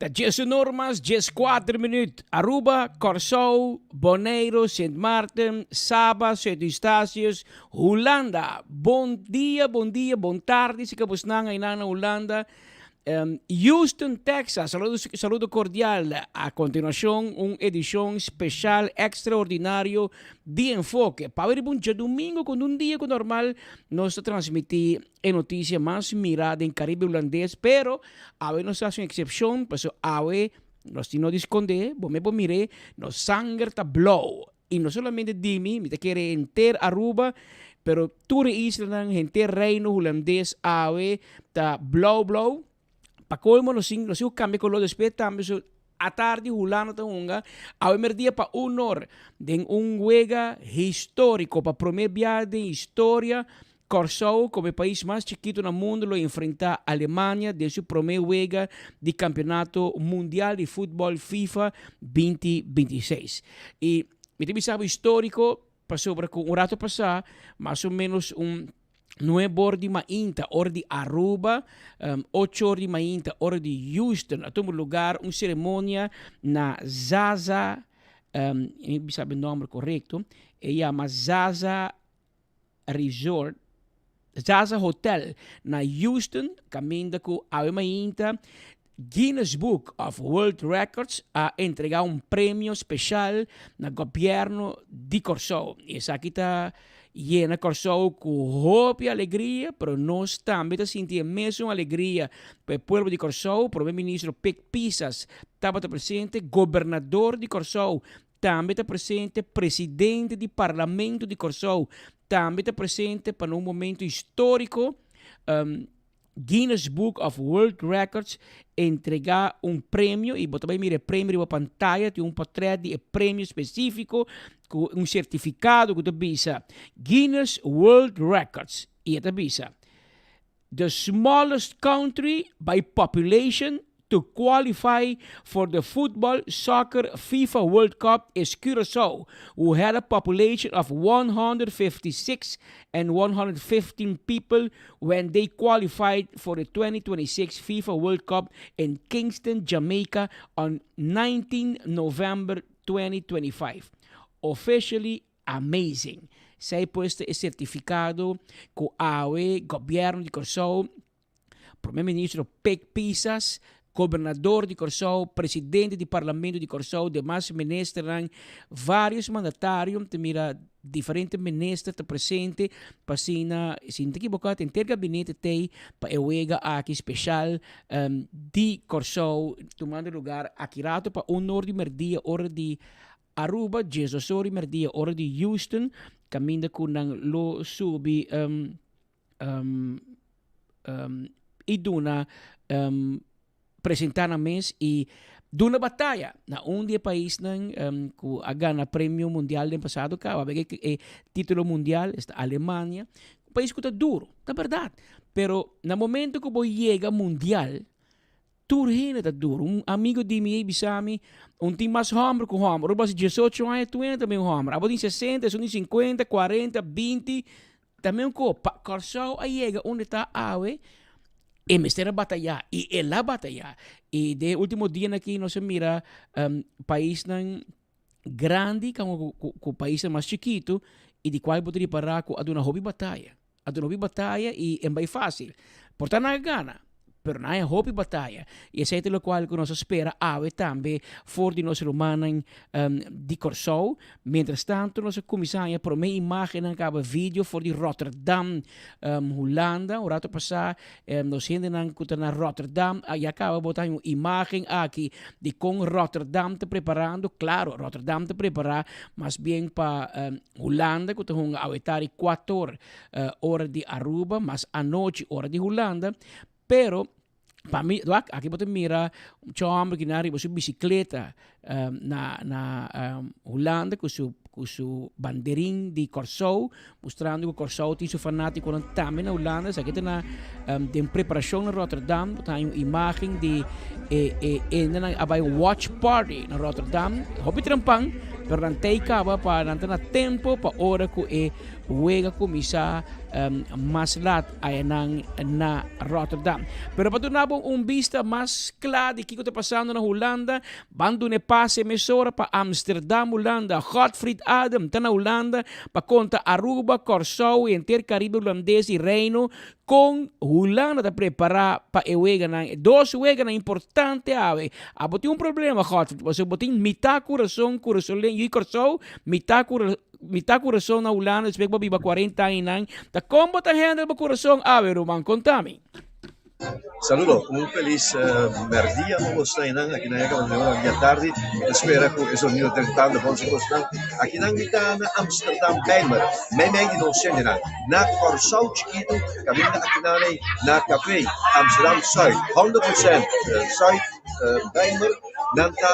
Da 10 normas, 4 minutos. Aruba, Curaçao, Bonaire, Sint Maarten, Saba, Sint-Eustatius, Holanda. Bom dia, bom tarde. Se acabou na Holanda. Houston, Texas. Saludo cordial. A continuación, una edición especial, extraordinario de enfoque. Para ver un domingo con un día normal, nos transmití en noticia más mirada en Caribe holandés, pero a ver nos hace una excepción, pues a ver nos no esconde, me mire, nos sangre ta blow. Y no solamente Dimi, me te quiere enter Aruba, pero toda Island, gente reino holandés, a ver ta blow. Pa colmo nos cambia con lo después también a tarde hulano tahunga a ver dia pa honor de un juega histórico pa primer viaje de historia. Curaçao, como el país más chiquito del mundo, lo enfrenta a Alemania de su primer juega de campeonato mundial de fútbol FIFA 2026. Y mi sabe histórico pasó por un rato pasado, más o menos un 9 horas de mainta, hora de Aruba, 8 horas de mainta, hora de Houston. A todo lugar, una ceremonia na Zaza, não sabe o nome correto, llama Zaza Resort, Zaza Hotel, na Houston, caminho com a mainta. Guinness Book of World Records a entregar un premio especial na governo de Curaçao. E essa aqui está llena Curaçao com hope e alegria, pero nós também está sentindo mesmo alegria para o povo de Curaçao. O primeiro-ministro Pek Pisas estava presente, governador de Curaçao também está presente, presidente do parlamento de Curaçao também está presente para um momento histórico. Guinness Book of World Records entregar un premio y vos también mire premio en pantalla, tiene un portrait de premio específico con un certificado que te visa Guinness World Records y te visa the smallest country by population to qualify for the football soccer FIFA World Cup is Curaçao, who had a population of 156 and 115 people when they qualified for the 2026 FIFA World Cup in Kingston, Jamaica on 19 November 2025. Officially amazing. Zij puesto el certificado con AOE, gobierno de Curaçao, primer ministro Pek Pisas, governador de Curaçao, presidente do parlamento de Curaçao, demais ministros, vários mandatários, mira, diferentes ministros presentes, para se não equivocar, tem ter gabinete para o ega aqui especial de Curaçao, tomando lugar aqui rato para honor de merdia, hora de Aruba, Jesus hora de merdia, hora de Houston, caminho com lo subi e duna presentar na mesa e duna batalha na dia país que a ganha prêmio mundial do passado cá, a que título mundial está Alemanha, um país que está duro, é verdade, pero no momento que você chega mundial, tudo está duro. Um amigo de mim, Bisami, time mais homem que homem, rouba 18 anos, 20 também homem, abo tem 60, são 50, 40, 20, também com Curaçao aí chega onde está a e me estará batalhar e ela batalhar e de último dia aqui nós mira país grande como o país mais chiquito e de qual poderia parar com a uma hobby batalha e é bem fácil portanto não gana pero não é hobby batalha e esse é o qual que nós espera ave também for de nós romanos de Curaçao. Mientras tanto nossa comissária por meio imagem acaba vídeo for de Rotterdam, Holanda. O rato passado nós ainda não na Rotterdam e acaba botar uma imagem aqui de com Rotterdam te preparando, claro, Rotterdam te preparar mas bem para Holanda que tem a etar 4 horas de Aruba, mas a noite hora de Holanda, pero para mim, aqui você mira um homem que nariz sua bicicleta na Holanda com seu bandeirinho de Curaçao, mostrando que Curaçao tem seu fanático também na Holanda. Aqui tem preparação na Rotterdam, tem uma imagem de vai watch party na Rotterdam. Hobby trampang, pero não tem caba para não ter tempo para hora que wega komisa maslat ayanang na Rotterdam. Pero patunabong vista mas claro de que está passando na Holanda, bando ne passe emissora para Amsterdam, Holanda, Godfried Adam, tá na Holanda, para conta Aruba, Curaçao e inteiro Caribe holandês e Reino, com Holanda tá preparar para ewega na dois wega na importante ave. Aboti problema, Godfried, você botin mitad coração e Curaçao, mitad coração na Holanda, espek ba biba 40 anos, tá como tá handle ba coração ave, Roman, contami. Saludo, un feliz merdia Costanang, aqui na Ega, dia tarde. Espero que o sonido tentando bom se gostar. Aqui na Amsterdam Bijlmer, mijn die nog zijn na Curaçao chiquito, caminho aqui na café Amsterdam Zuid, 100% Zuid Bijlmer, dan está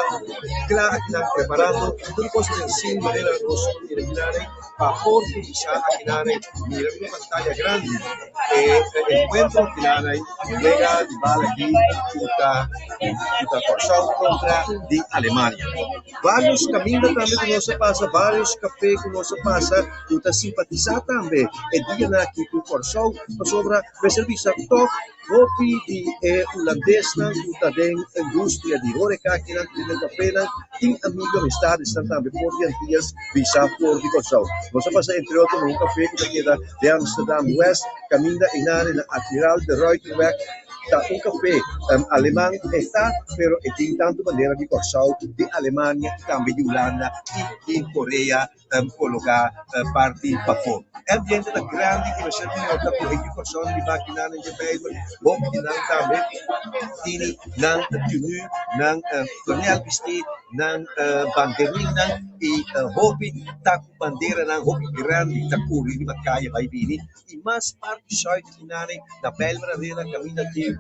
claro aqui preparando tudo coisa assim, maneira nos imaginarem para por utilizar aqui mira uma pantalla grande, encontro aqui Vega de bala aqui, Uta Curaçao contra de Alemanha. Vários caminhos também que nós passa, vários cafés que nós passa, Uta simpatizar também. E dia aqui com Curaçao, sobre a serviço top, hopi de holandês, Uta den indústria de horeca aqui na café, tem amigo amistade, estão também por dias visa por de Curaçao. Nós passa entre outros um café que queda de Amsterdam West, caminho na Admiral de Ruyterweg. Está un café alemán está, pero tiene tanto bandera de Curaçao, de Alemania, también de Holanda y en Corea colocar parte de Japón. El ambiente es grande que me siento en otra porque de Curaçao de máquina en el país, vos que también tiene nan tenue, nan tonel vestido, nan banderina y hobby tak bandera nan hobby grande tak kuri di makaya vai bini y más parte side finale na belvera vera camina di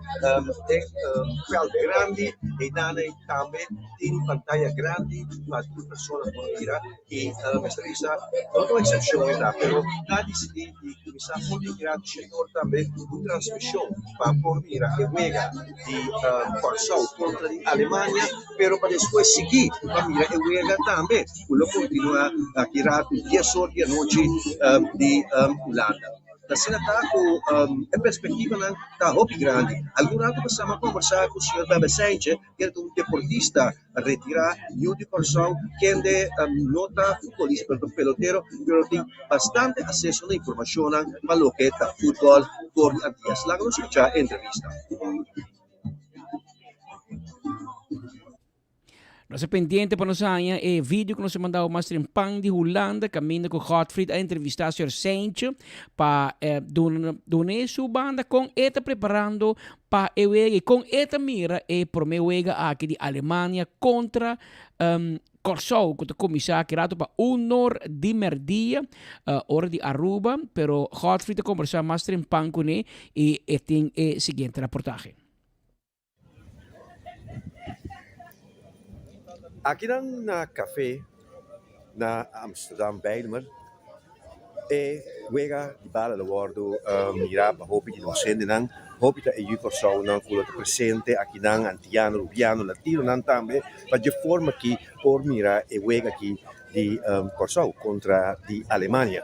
fialde grandi e nane también tiene pantalla grande para tu persona por mira y mestrisa no es excepción ¿verdad? Pero nadie se tiene que quizá muy grande señor también una transmisión para por mira que juega de Curaçao contra de Alemania pero para después seguir para mira que juega también uno continúa a tirar 10 horas de noche de Holanda. Da sila tako perspectiva ng hobby grande. Algum rato kasama conversar com o senhor Bebe Sanchez, que é um deportista retirado, de Curaçao, que é nota futebolista, pelotero, pero tem bastante acesso à informação para o que é futebol por dias. Lá vamos escuchar a entrevista. Nós pendiente para nós aña vídeo que nós mandou mais em Pan de Holanda, caminho com Godfried a entrevistar o Sr. Saintje para donar sua banda com eta preparando para e com eta mira por meu aqui de Alemanha contra Curaçao, que começar que rato para honor de merdia, hora de Aruba, pero Godfried a conversar mais em Pan com ele e tem o seguinte reportagem. Aqui na café na Amsterdam Bijlmer juega de bala de bordo mira para hopi de docente nan hopi da EU Curaçao nan full presente aqui nan antiano rubiano latino nan tambe para de forma que por mira juega aqui de Curaçao contra de Alemanha.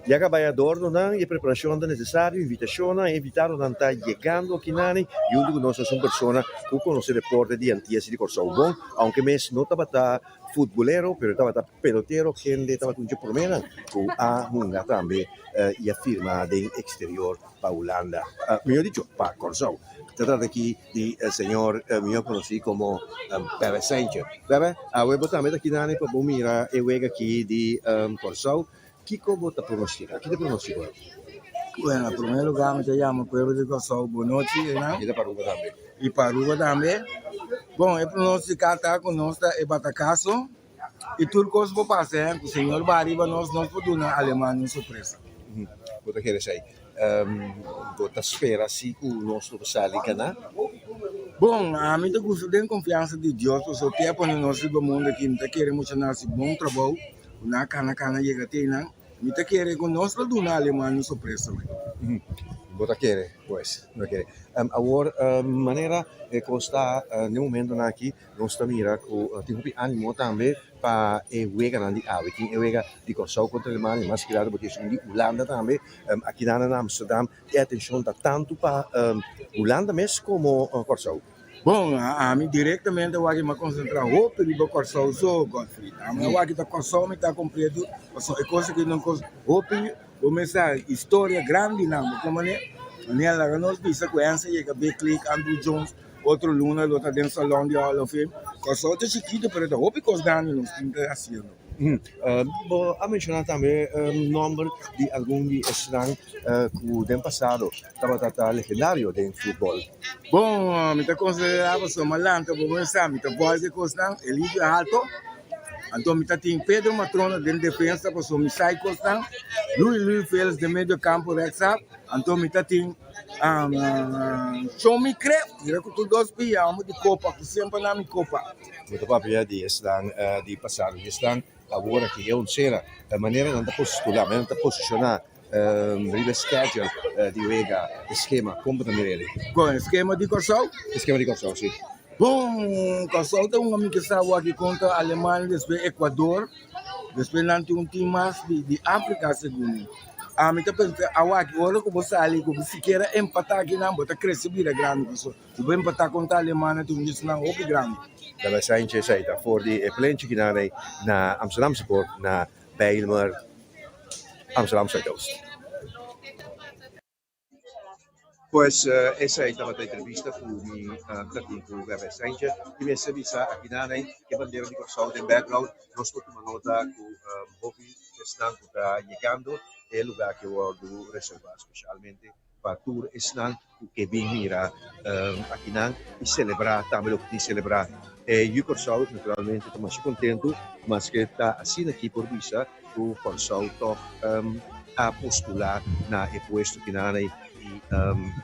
Ya trabalhador não e preparação da necessário, invitação a evitar não estar chegando aqui nani, junto com nós são pessoas que conhecem deporte de antigas de Curaçao bom, aunque mes não estava futbolero, pero estava pelotero, gente estava com por menos, com a munga também e a firma de exterior para Holanda, melhor dicho, para Curaçao. Se trata aqui de senhor meu conhecido como Bebe Sanchez. Bebe, a web também aqui nani para bom mirar e wega aqui de Curaçao. Kiko vota pronostica? Chi te pronostica? Bueno, en primer lugar me llamo Pueblo de Curaçao, boa noite, né? E da Paruga também. E Paruga também. Bom, eu pronosticar tá conosco é Batacaço e tudo que eu vou passar, o senhor Bariba nós podemos na Alemanha surpresa. Vota querer sair. Vota espera se o nosso sali ganhar? Bom, a mim eu gosto de confiança de Deus, porque o tempo no nosso mundo aqui, não queremos fazer bom trabalho. Na cana chega até não, me te querer com nós para donar Alemanha surpresa. Bota quiere, pues, no quiere. Agora, maneira que está no momento aqui, nós estamos mira com tipo de ânimo também para jogar na de ave, que joga de Kosovo contra a Alemanha, mas que porque são de Holanda também, aqui na Amsterdam, e a atenção está tanto para Holanda mesmo como Kosovo. Bom, a mim diretamente eu aqui me concentrar o perigo Kosovo só, Godfrey. A mim eu aqui está Kosovo, me está completo, é coisa que não coisa, o perigo, começar história grande não, como nela nós consequência e que Beckley, Andrew Jones, outro Luna, outra dentro salão de Hall of Fame, Kosovo é chiquito, mas o perigo grande nós temos que assim. A mencionar também o nome de alguns que estão que no passado estava legendário dentro do futebol. Bom, me está considerado como malanta, vou começar, me está voz de Costan, Elídio Alto, então me está tem Pedro Matrona de defesa, passou me sai Costan, Luiz Félix de meio campo, Rexa, então me está tem Chomi Crep, direi que tu dois pia, de Copa, que sempre na minha Copa. Muito papel de estão de passado, estão agora que é cena, a maneira não está postular, não está posicionar, riba schedule de Vega, esquema, como também ele. Com esquema de Kosovo? Esquema de Kosovo, sim. Bom, Kosovo tem amigo que estava aqui contra a Alemanha, depois Equador, depois não tem time mais de África, segundo. A mim está pensando, agora que você ali, que você quer empatar aqui, não, você cresce bem grande. Se você empatar contra a Alemanha, tu diz não, é grande. Dat zijn je zei dat voor die plantje gedaan na Amsterdamse poort, naar Bijlmer, Amsterdam Zuidoost. Pues esa es la entrevista con el Berresenje y me servisa aquí nada que bandera de Kosovo en background nos toma nota con Bobby están llegando el lugar que voy a reservar especialmente para tour están que bien mira aquí nada y celebrar también lo que celebrar yo Kosovo naturalmente estoy más contento más que está así aquí por visa tu Kosovo a postular na el puesto que nada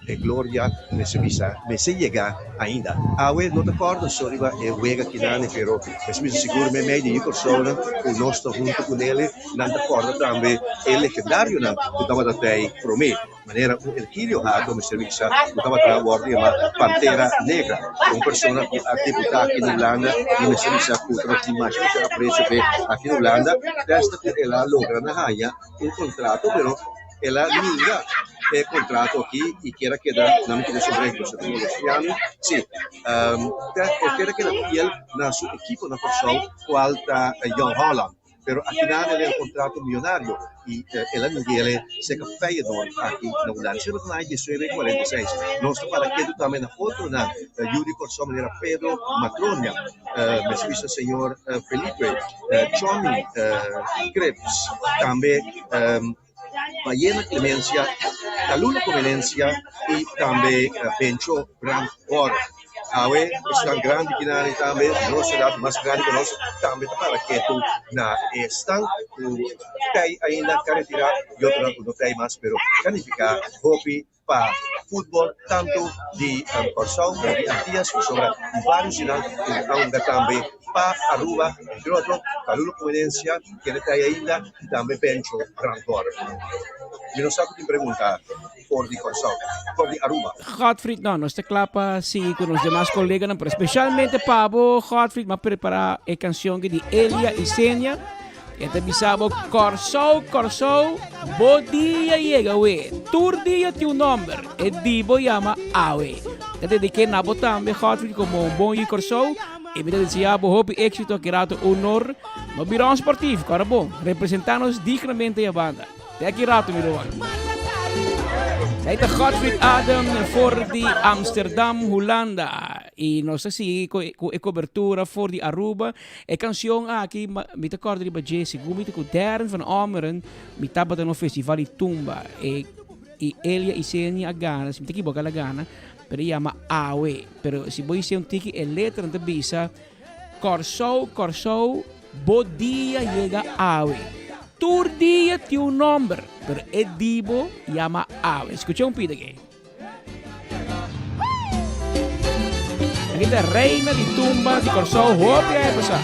e gloria me se llega ainda. Awe non d'accordo soliva e wega che nane però mi sicuro me meglio io persona il nostro junto con ele non d'accordo tambe il legendario na tutta da te pro me maniera il Kilio ha come servizio tutta tra guardia ma Pantera Negra una persona che ha deputato in Olanda in servizio contro l'immagine che ha preso per in Olanda testa per la logra na haia un contratto però e la linea è contratto aquí y quiera quedar no me quiere sobre los años sí quiera quedar fiel a su equipo na Kosovo qualta Jan Holland pero al final del contrato millonario y el Miguel se café don aquí en Holanda se lo trae 1946 nuestro para que también a otro na Yuri Kosovo era Pedro Matronia me servicio señor Felipe Chomi Krebs también Ballena Clemencia, Talula Conveniencia y también Bencho Grand Oro. Awe están grandes que nada también, no será más grande que nosotros, también para que tú na están, tú hay ahí en la carretera, yo no hay más, pero calificar hockey para fútbol, tanto de Kosovo, de Antillas, que sobra varios sinal, aunque también para Aruba, entre otros, Talula Conveniencia, que está ahí ainda, y también Bencho Grand Oro. Yo no sé qué preguntar por de Kosovo, por de Aruba. Godfried, no, nos te clapa, sí, con los demás colegas, pero especialmente Pablo, Godfried, va a preparar la canción de Elia y Senia. E te bisabo Kosovo, bo dia llega, we. Tur dia tem number, e dibo llama Awe. Te dediqué na botambe, Godfried, como un bom Kosovo. E me deseabo hope éxito, que rato honor. No birão sportivo, cara bom. Representamos dignamente a banda. Até aqui rato, meu irmão. Hij heet Godfried Adam voor die Amsterdam, Holanda. E nós assim, com cobertura voor die Aruba. E canção aqui, met de corda de Jesse, met de derde van Ameren, met tabat no festival Tumba. E Elia e Senia a Ghana, se me tiki boca la Ghana, pero llama Awe. Pero se voi ser un tiki e letra de bisa, Kosovo, bo dia llega Awe. Tur dia tem um nome, pero el dibo llama Awe. Escucha un pide aquí. Aquí está Reina de Tumba de Kosovo. Hopia é passar.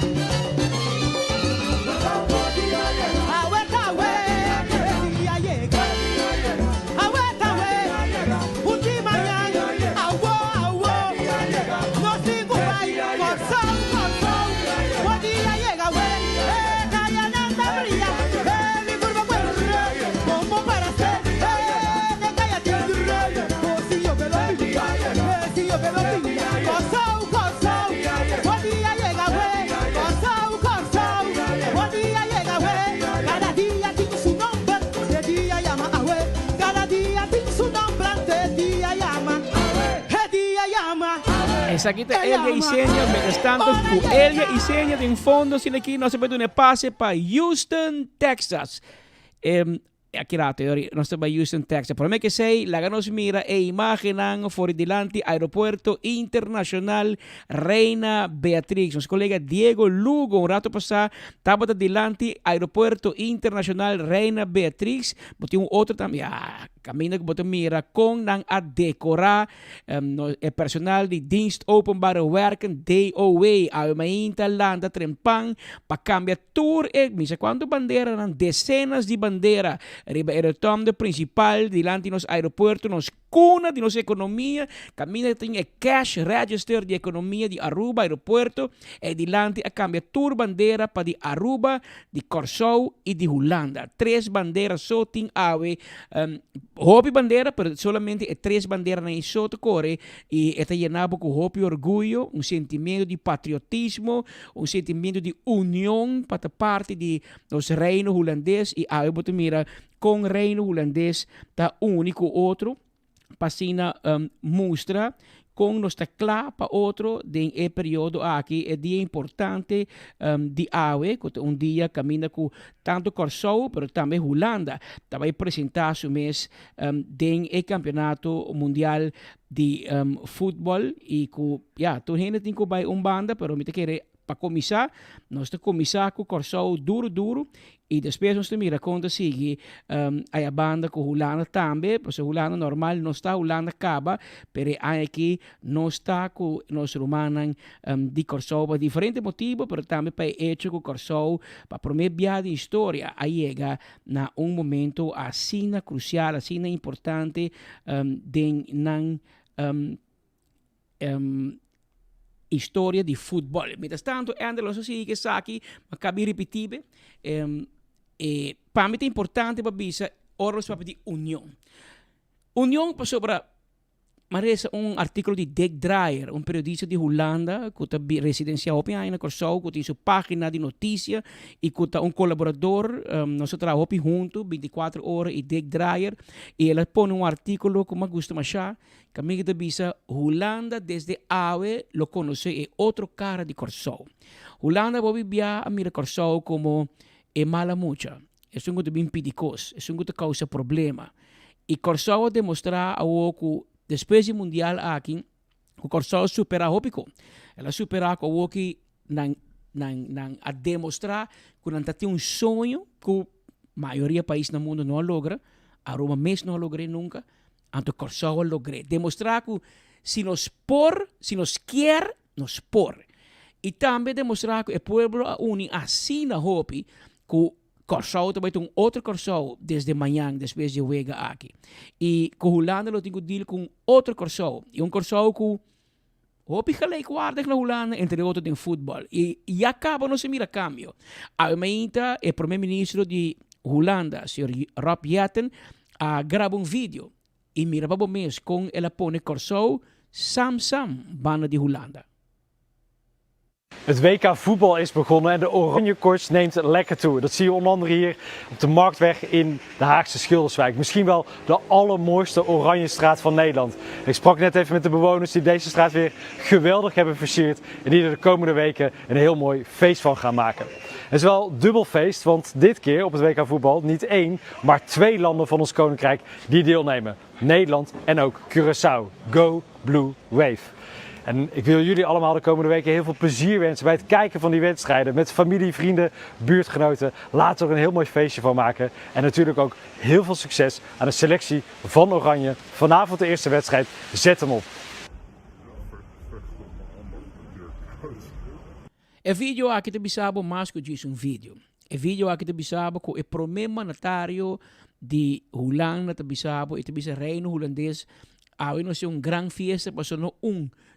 Essa aqui tá Elia e Senha, mientras tanto, com Elia e Senha em fundo, assim aqui, nós vamos um passe para Houston, Texas. Aqui rato, nós estamos em Houston, Texas. Por mim que sei, lá nos mira e imaginan for delante Aeropuerto Internacional Reina Beatrix. Nosso colega Diego Lugo, um rato passado, estava delante Aeropuerto Internacional Reina Beatrix. Botou outro também, caminho que botou mira com nang a decorar o personal de dienst openbare werken DOW ao mainta landa trempang para cambiar tour misa quanto bandeira nan dezenas de bandeira riba el tom principal delante nos aeropuerto nos cuna de nossa economia caminha tem cash register de economia de Aruba aeropuerto e delante a cambia tour bandeira para de Aruba de Curaçao e de Holanda 3 bandeiras só tem ave hopi bandeira, pero solamente é 3 bandeiras na isoto core e está llenado com hopi orgulho, sentimento de patriotismo, sentimento de união para parte de nos reino holandês e a mira com reino holandês tá único outro passina mostra com nós está claro para outro de período aqui é dia importante de AUE, que dia caminha com tanto Curaçao, mas também Holanda, vai apresentar o mês de campeonato mundial de futebol e com tu gente tem que vai banda, pero me te querer para começar, nós temos que começar com o Curaçao duro e depois nós temos que conta seguir a banda com Holanda também, porque Holanda normal não está, Holanda acaba, mas aqui não está com nós romanos de Curaçao por diferentes motivos, mas também para hecho com o Curaçao, para primeira viagem de história, aí chega na momento assim crucial, assim importante de história de futebol. Mientras tanto, Anderson sigue que aqui, acabei repetir, para mim é importante para bisa oros para de união. União para sobre mas artículo de Dick Dreyer, periodista de Holanda, que está residencial em Curaçao, que tem sua página de notícia e que está colaborador, nós trabalhamos juntos 24 horas e Dick Dreyer, e ele põe artículo que me gusta mais, que a mim que bisa Holanda desde AUE lo conoce é outro cara de Curaçao. Holanda vai vivia a mira Curaçao como mala mucha, é um que bem perigoso, é um que causa problema. E Curaçao demonstra a que depois do mundial aqui, o Curaçao supera o pico. Ela supera o que a demonstrar que não tem sonho que a maioria dos países no mundo não logra, a Roma mesmo não logra nunca, então o Curaçao logra. Demonstrar que se nos quer, nos por. E também demonstrar que o povo une assim na hopi que Curaçao também tem outro Curaçao desde manhã, depois de Wega aqui. E com Holanda eu tenho deal com outro Curaçao. E Curaçao que hopi gelijk waardig na Holanda, entre outros tem futebol. E acaba não se mira cambio. A meinta, o primeiro-ministro de Holanda, Sr. Rob Jetten, grava vídeo. E mira para o mês com ela põe Curaçao, Sam, banda de Holanda. Het WK voetbal is begonnen en de oranje koorts neemt lekker toe. Dat zie je onder andere hier op de Marktweg in de Haagse Schilderswijk. Misschien wel de allermooiste oranje straat van Nederland. Ik sprak net even met de bewoners die deze straat weer geweldig hebben versierd. En die er de komende weken een heel mooi feest van gaan maken. Het is wel dubbel feest, want dit keer op het WK voetbal niet 1, maar 2 landen van ons koninkrijk die deelnemen. Nederland en ook Curaçao. Go Blue Wave. En ik wil jullie allemaal de komende weken heel veel plezier wensen bij het kijken van die wedstrijden. Met familie, vrienden, buurtgenoten. Laat er een heel mooi feestje van maken. En natuurlijk ook heel veel succes aan de selectie van Oranje. Vanavond de eerste wedstrijd. Zet hem op. E video aqui te bisabo mais que diz vídeo. E video aqui te bisabo com o primeiro mandatário de Holanda te bisabo e te bisa reino holandês. Hoy no sea gran fiesta, pero no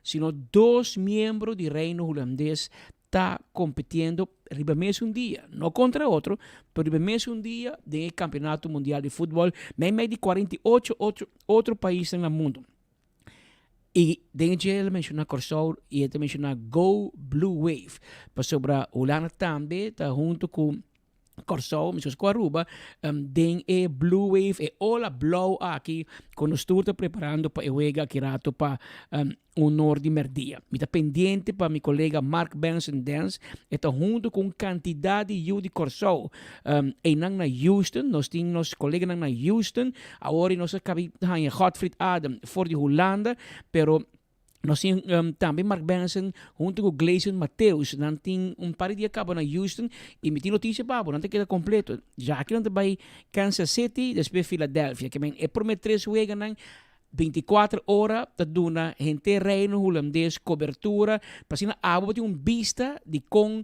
sino 2 miembros del reino holandés está compitiendo riba mes un día, no contra otro, pero riba mes un día del campeonato mundial de fútbol, más de 48 otros países en el mundo. Y dentro él menciona Curaçao y él menciona Go Blue Wave, pero sobre Holanda también está junto con Corso, mismo com Aruba, den Blue Wave e Ola Blow aqui, quando estou preparando para eu aqui rato para honor de merdia. Me está pendente para meu colega Mark Benson Dance, está junto com quantidade de Corso. E na Houston, nós temos nosso colega na Houston, agora nós acabamos de Godfried Adam voor de Holanda, pero nós temos também Mark Benson junto com Gleison Mateus. Nós temos par de dias acaba na Houston e me tem notícia para não tem que completo. Já que não vai Kansas City, depois Philadelphia. Que é prometer 3 weeks 24 horas da duna gente reino holandês cobertura. Para assim a tem vista de com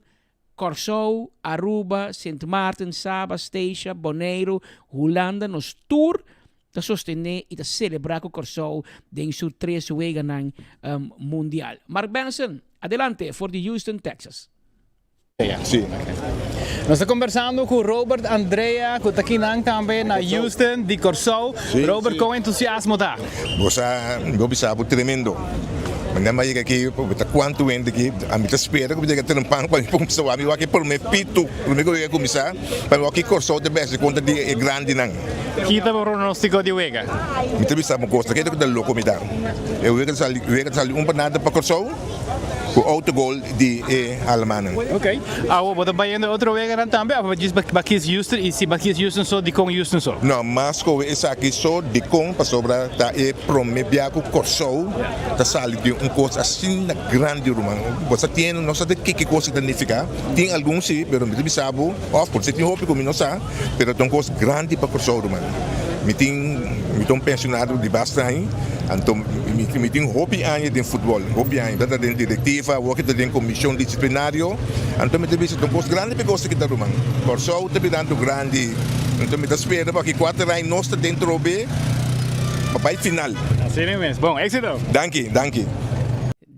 Corso, Aruba, Sint Maarten, Saba, Statia, Bonaire, Holanda, nos tour de sostener e de celebrar com o Corso em seu 3 weeks mundial. Mark Benson, adelante for the Houston, Texas. Sim. Nós estamos conversando com Robert Andrea, que está aqui também na Houston, de Corso. Robert, qual entusiasmo está? Você sabe, tremendo. Mas não vai aqui, quanto ainda aqui, a minha espera, que eu tenho um pão para o pessoal, eu aqui por me pito, por me que começar, para o aqui Corso de best, conta de grande não. Que está o pronóstico de Wega? Me também sabe uma coisa, que é do louco me dá. Eu vejo que panada para Corso. O autogol de Alemanha. Ok. Você vai indo outro Wega também, ou diz Bakis Houston, e se Bakis Houston só de com Houston só? Não, mas como esse aqui só de com, para sobrar, tá promete que o Corso, tá sali de coisa assim grande, rumano. Você tem, não sabe que coisa significa. Tem alguns sim, mas não sabe, of course, tem roupa como não sabe, mas tem coisa grande para Corso, rumano. Me tem pensionado de bastante, então me tem hobby aí de futebol, hobby aí, da diretiva, o que da comissão disciplinária, então me tem visto um coisa grande para coisa que está rumando. Por isso te dando grande, então me espera para que 4 anos nós dentro B, para final. Assim mesmo. Bom, éxito. Danke.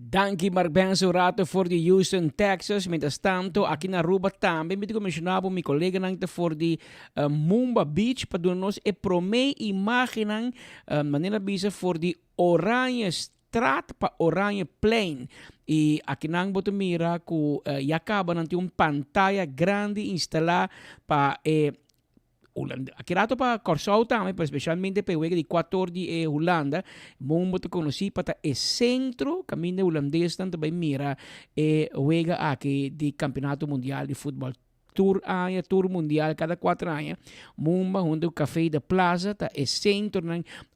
Danke Mark Benson rato voor de Houston, Texas. Mientras tanto, aqui na Aruba também me mencionava meu colega nang for de Mumba Beach para nós e promei imaginan maneira bisa for de Oranje Straat para Oranje Plain. E aqui nang boto mira ku acaba nanti pantalla grande instalada para aqui rato para Corso também, especialmente para o de 14 de Holanda, muito conhecido para o centro caminho holandês também mira o aqui de campeonato mundial de futebol. Tour mundial cada 4 anos. Mumba, onde o café da plaza, tá é centro,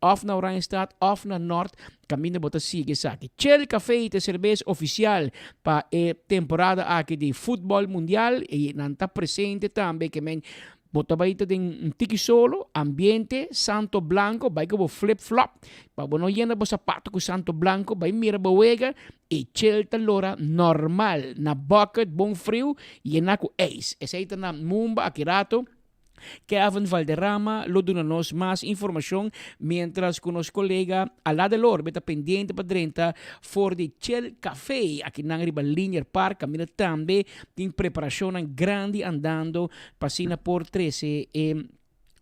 of na Oranjestad, of na Norte, caminho bota sigue aqui. Chel café e cerveja oficial para a temporada aqui de futebol mundial e não está presente também que bota baita de tiki solo, ambiente, santo blanco, vai como flip-flop. Para não llena bo sapato com santo blanco, vai mira boega e chelta lora normal. Na bucket, bom frio, llena com ace. Essa aí tá na Mumba, aqui rato. Kevin Valderrama lo dona-nos mais informação, mientras que nosso colega Alá de Lor está pendiente para dentro for de Chel Café, aqui na Riba Linear Park, caminha também, tem preparação grande andando, passina por 13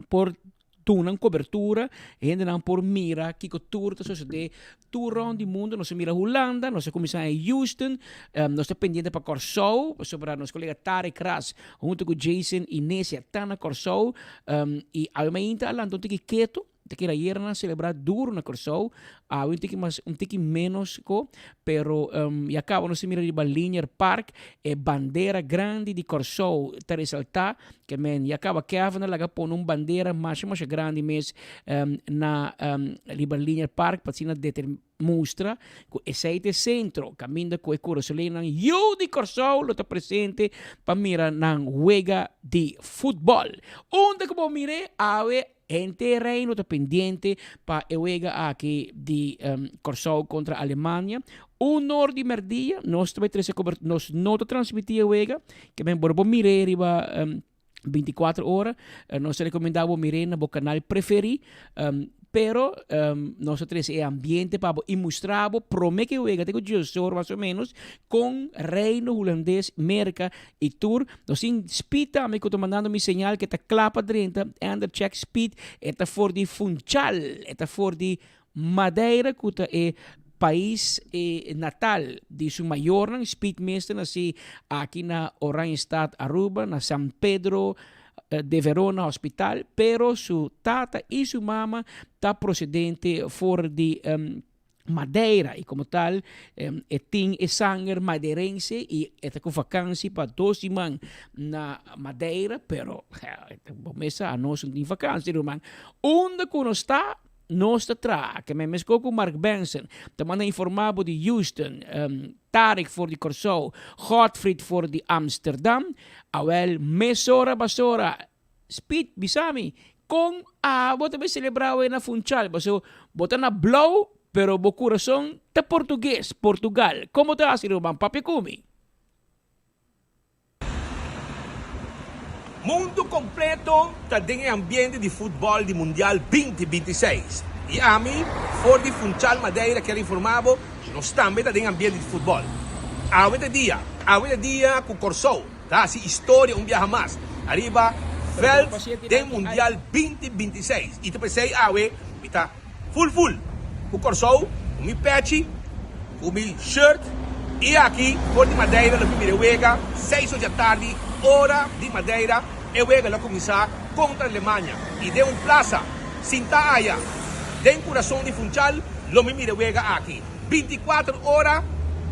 por tunan cobertura, gente não por mira, que tour, tá sucede, tour around the mundo, nós mira Holanda, nós começamos em Houston, nós estamos pendientes para Corso, sobre nosso colega Tarek Ras, junto com Jason Inésia, tá na Corso, e ainda lá, então tem que quieto, tem que ir a celebrar duro na Corso, um tiki menos co, pero e acaba nós mira de Linear Park, bandeira grande de Corso, tá ressaltar, que e acaba Kevin laga pon bandeira mais grande mês na Linear Park, para cima mostra que esse centro, caminho com o Corosolena, eu de Corso, lo está presente para mirar na huega de futebol. Onde como mire, gente reino está pendiente para a huega aqui de Corso contra Alemanha. Honor de merdia, nós também nós não transmitimos a huega, que bem, por mire, riba 24 horas, nós recomendamos mirar no canal preferido, pero nosotros é ambiente para mostrar promete que eu tenho gestor mais ou menos com reino holandês merca e tour nós inspita me que estou mandando mi señal que está clapa dentro and check speed está for de Funchal está for de Madeira que é país natal de su mayor speedmaster assim aqui na Oranjestad Aruba na San Pedro de Verona Hospital, pero su tata y su mamá está procedente por de Madeira y como tal tem sangre madeirense y está con vakantie para 2 semanas na Madeira, pero mesa a nós não vakantie, man. Onde que nós está? Nós está atrás, que me mesco com Mark Benson, te manda informado de Houston, Tarek voor de Corso, Gottfried voor de Amsterdam, awel mesora basora, speed bisami, com bota me celebrar na Funchal, baso bota na blow, pero bo coração te português, Portugal. Como te hace, Roman Papi Kumi? Mundo completo está em ambiente de futebol de Mundial 2026. E a mim, for de Funchal Madeira, que era informado, nós também está em ambiente de futebol. Aumenta dia com Corso, tá? Assim, história, viaja mais. Arriba, Veld de Mundial 2026. E te pensei, está full. Com Corso, com meu patch, com meu shirt. E aqui, for de Madeira, na primeira wega, 6 da tarde, hora de Madeira, eu wega lá começar contra a Alemanha. E de plaza, Sinta Aya, de coração de Funchal, lo primeira wega aqui. 24 horas,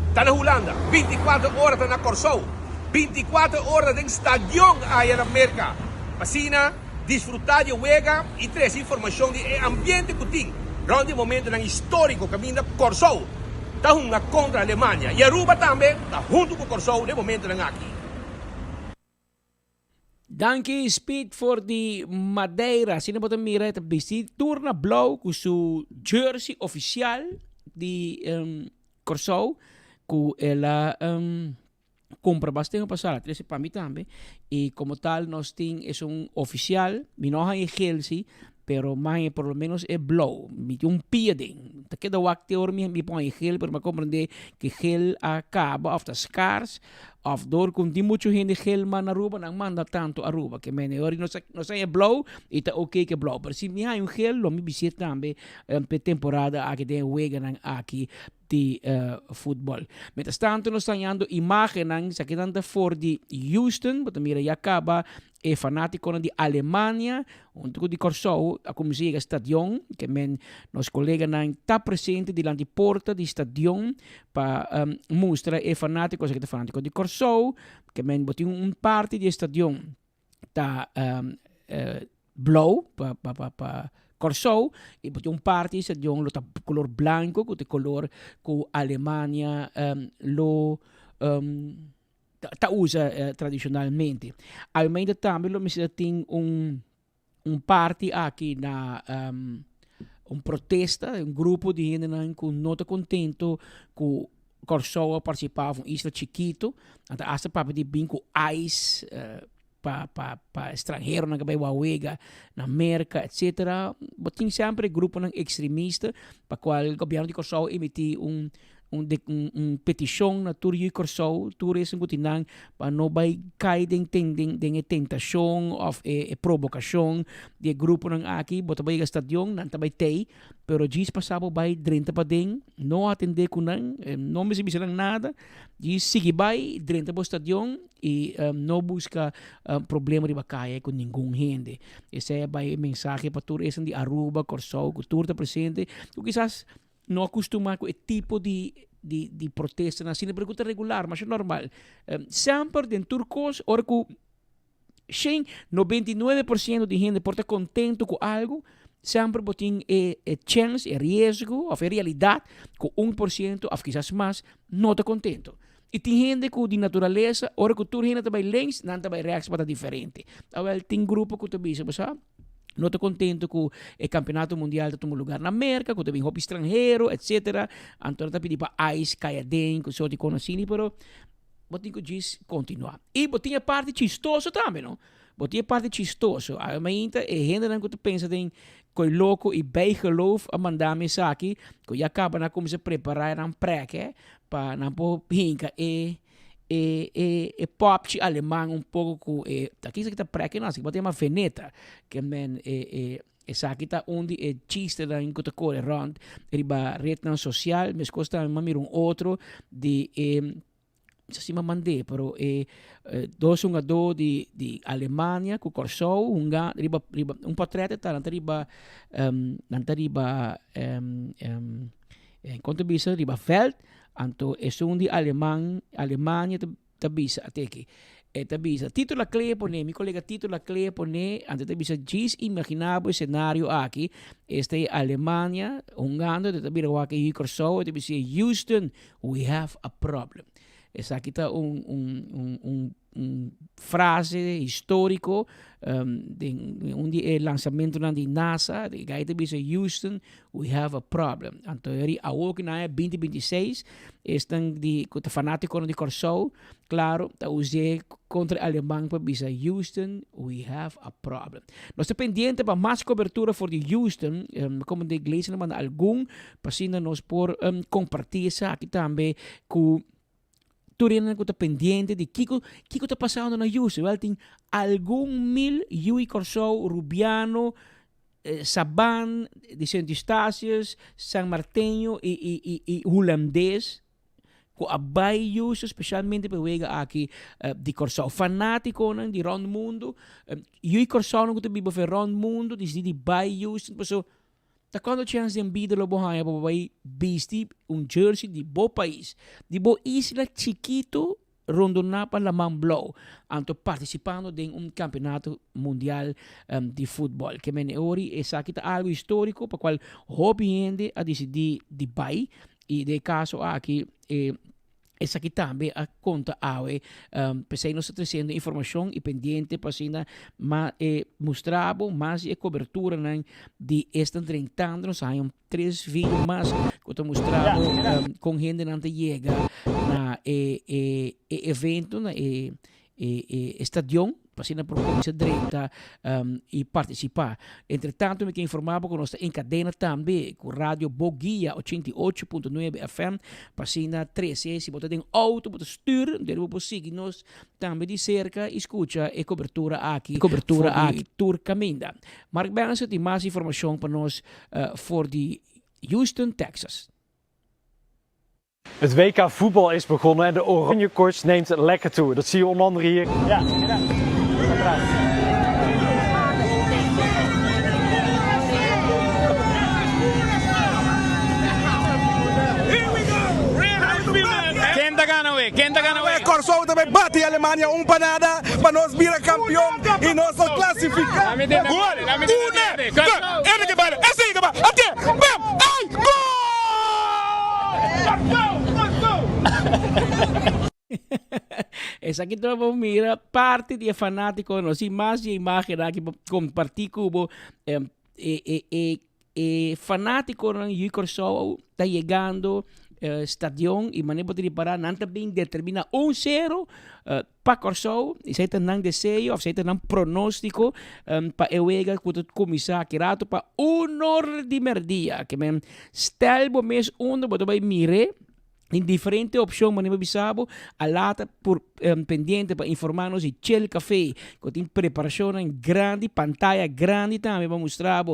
está na Holanda. 24 horas, está na Corso. 24 horas, de estadião aí na América. Vacina, desfrutar de wega e 3 informação de ambiente que tem. Grande momento histórico que vinda Corso. Está contra a Alemanha. E Aruba também está junto com o Corso de momento aqui. Danke Speed voor die Madeira. Sino po mira het besti turna blauw com su jersey oficial di Corso com ela compra bastante pasar trece para mí también y como tal nos ting es un oficial mi no hay Chelsea pero más por lo menos es blow mi un pieding te queda wakte or mi pon gel pero me comprende que gel acaba of the scars of door komt die mucho gente gel man Aruba nang manda tanto Aruba que me ori no sei blow e tá okay que blow pero si mi hay un gel lo mi bisir tambe per temporada aqui de wega nang aqui de voetbal. Met tanto nos están imagen sa quedando for de Houston, but mira ya acaba fanático de Alemania, junto di Corso, a como se stadion, que men nos colega nang ta presente diante di porta di stadion pa mostra fanático, sa fanático di Corso, que men botin un parte di stadion ta blow pa Corso e poi un party se di un color blanco con il color con Alemania ta usa tradizionalmente. Al meio também lo mismo tem un party aqui na un protesta, un gruppo di gente che non è contento con Corso participava un isla chiquito, anta asa papo di binco ice para estrangeiro na cabelo wega na América etc. Botin sempre grupo ng extremista para qual o governo de Corso emitir petição na Turio Corso turismo gutinang para não vai cair den tentação of provocação de grupo ng aqui bota vai stadion nan tabay tei pero diz passava vai 30 pa den não atender kunang não me sibilang nada diz sige vai 30 pa stadion e não busca problema de bacaya com nenhum gente esse é vai mensagem para turismo de Aruba Corso cultura presente tu quizás não acostuma com esse tipo de protesta na cena pergunta regular, mas é normal. Sempre em turcos, ora que 99% de gente pode estar contento com algo, sempre botin chance, risco, ou realidade, com 1%, ou quizás mais, não está contento. E tem gente que de natureza, ora que tu gente também links, não também reação para diferente. Então, tem grupo que tu bisa, sabe? Não estou contente com o campeonato mundial de tomar lugar na América, com também hobby estrangeiro, etc. Então, eu pedi para ICE, Caiadem, com o seu de conhecimento, pero botinho que diz continuar. E botinho a parte chistosa também, não? Botinho a parte chistosa. A mainta é gente que tu pensa em coi louco e bijgeloof a mandar mensagem, que já acaba na como se preparar um pré, para não pôr hinca popci alemão um pouco aqui isso aqui tá pré não assim botei uma veneta que men essa aqui tá onde chiste da enquanto corre round riba rede social mas costa mamir outro de si mandé, pero 2-1 di Alemania con Corso, riba un po' treta, riba quanto bisa riba Veld, anto di Alemania ta bisa ateki. Ta bisa titolo klepo mi collega titolo klepo anto ta bisa gis imaginabo scenario aqui, este Alemania, ungando ta bira waki Corso, ta bisa Houston, we have a problem. Esa kita un frase histórico de lançamento di NASA, de gaita bisa Houston, we have a problem. Antori awok na 2026 estão de fanático de Corso, claro, ta usé contra Alemão para bisa Houston, we have a problem. Nós pendiente para mais cobertura for de Houston, como de igreja manda algum, pasina nos por compartir essa aqui também com Turina que está pendiente de Kiko está passando na Houston. Wel, tem algum mil Yui Corso, Rubiano, Saban, de Santo Estácios, San Martinho e holandês. Com a Bai Houston, especialmente para wega aqui de Corso. Fanático de round mundo. Yui Corso não está bibo para round mundo, de Bai Houston. Então, ta quando chance de ambida lo bohaya babai bisti un jersey di bo país, di bo isla chiquito rondonapa la man blow, anto participando de un campeonato mundial di football. Que men ori esa kita algo histórico para qual hobby a decidir di bai e de caso aqui essa aqui também a conta awe pensei nós trazendo informação e pendiente para cima mostrabo mais e cobertura de esta 30 anos há 3 vídeos mais que eu mostravo com gente não te chega na evento na estadio passina por começar direita e participar. Entretanto, me que informava que nós em cadena também com rádio Boguia 88.9 FM, passina 13. Se você tem auto, você stuur, deve você seguir nós também de cerca, escuta e cobertura aqui Tour Caminda. Mark Benson tem mais informação para nós voor de Houston, Texas. Het WK voetbal is begonnen en de oranje koorts neemt lekker toe. Dat zie je onder andere hier. Ja, inderdaad. Quem tá ganhando? Corso também bate a Alemanha panada para nós virar campeão e nós classificar. Ele que vale, assim que vale, até, bam, ai, gol! Essa aqui vamos mira parte de fanático, nós mais de imagem aqui compartilhar cubo fanático no Yui Corso está chegando stadion e maneira de parar não também determina 1-0 para Corso e se não desejo ou se não pronóstico para Ewega quando começar a rato para honor de merdia que men stel bo mês onde você vai mirar em diferente opção, mas não bisabo a lata por pendiente para informar-nos e Chel Café, que tem preparação em grande, pantalla grande também, vamos mostrar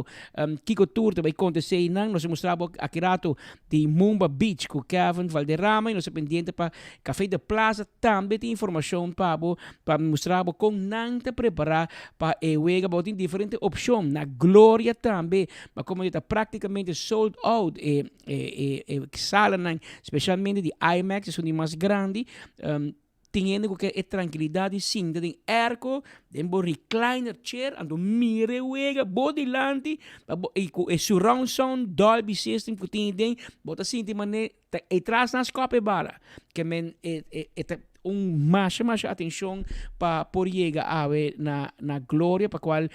Kiko Tour também acontecer nós mostramos aqui rato de Mumba Beach com Kevin Valderrama e nós pendiente para Café da Plaza também tem informação para mostrar como não te preparar para Ewega, tem diferente opção na Glória também, mas como está praticamente sold out sala especialmente de IMAX, são de mais grande, tendo que tranquilidade sim, tem erco, tem um recliner chair, ando mire wega, body lante, e surround sound, Dolby System, que tem, bota assim, de maneira, e traz nas cópias bara, que men, mais atenção para por chegar na glória, para qual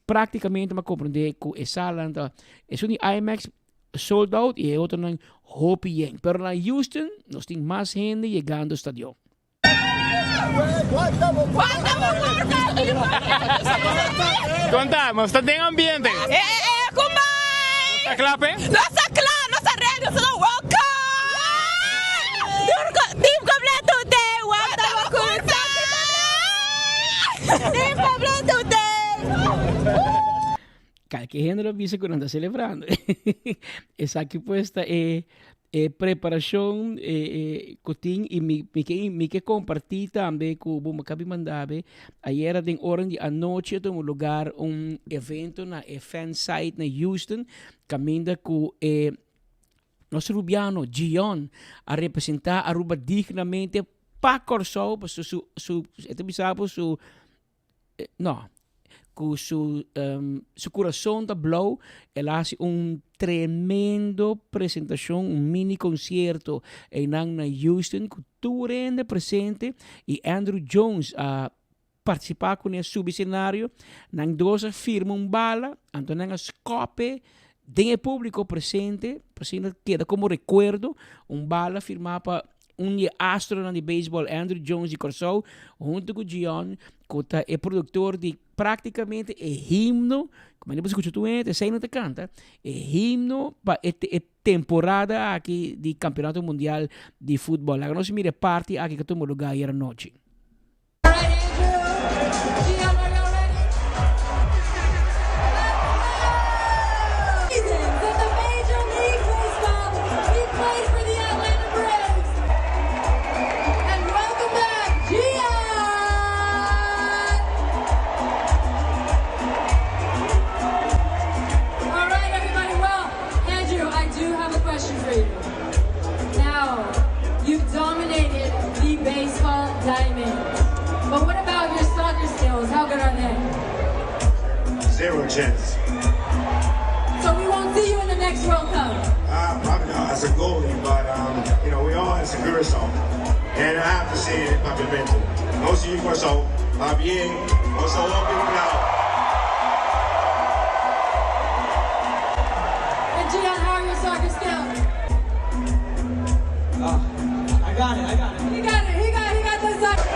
praticamente me compreender que essa lanta, é de IMAX, sold out e outro não hope yen. Pero na Houston, nós temos mais gente chegando ao estádio. Contamos, está em ambiente. Kumai! Está claro? Nossa clã, nossa regra, nossa World Cup! Team completo de Wanda Wakusa! Team completo de... Que gente lo visa quando está celebrando. Essa aqui puesta preparação que tem e me que compartilhar também com o Maccabi Mandabe. Ayer den hora de anoche tem um lugar evento na fan site na Houston, caminda com nosso Rubiano Gion a representar Aruba dignamente para Corsou, para com su coração da blow, ela hace tremendo apresentação, mini concerto na Houston, com tudo presente e Andrew Jones a participar com esse subcenário, nang dosa firma bala, então nang scope tem público presente, queda como recuerdo, bala firmar para astro de beisebol Andrew Jones de Corsou, junto com Gion, que é produtor de praticamente himno, como você escutou antes, sei não te canta, himno para a temporada aqui de Campeonato Mundial de Futebol. Agora nós mira parte aqui que tomamos lugar aí à noite. Zero chance. So we won't see you in the next World Cup? Probably not as a goalie, but we all in Curacao. And I have to say it, Papiamento. No see you Curacao. Bien, also open now. And Gian, how are your soccer skills? I got it. He got the soccer.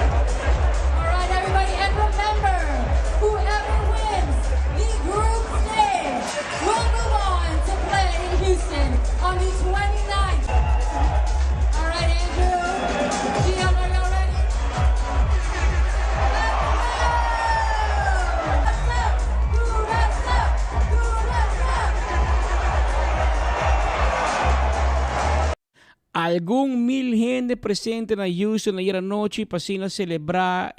All right, everybody, and remember, whoever wins the group stage will move on to play in Houston on the 29th. All right, Andrew, Gian, are y'all ready? Algum mil gente presente na Houston ayer anoche para celebrar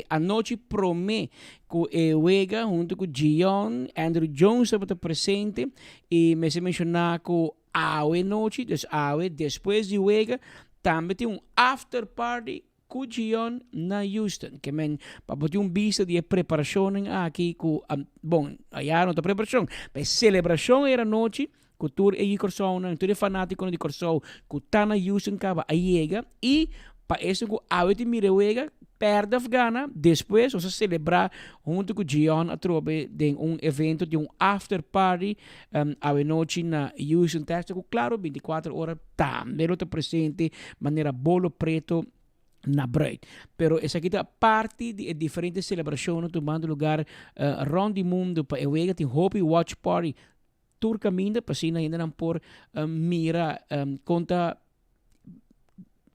a noite promê com Wega junto com Gion, Andrew Jones estava presente e me se mencionar com Awe noite, depois de Wega também tem after party com Gion na Houston, que para ter vista de preparação aqui com bom, aí não tem preparação, mas celebração era noite. Cultura e Corsou, cultura fanático de Corsou, que está na Houston, acaba a chega e para isso que a gente mira chega perde Afgana, depois vamos celebrar junto com Gion a trobe de evento de after party a noite na Houston, Texas, claro, 24 horas também está presente, maneira bolo preto na bread. Pero essa aqui é parte de diferentes celebrações tomando lugar around the mundo, para o chega tem Hopi Watch Party, tour caminda, para ainda não por mira conta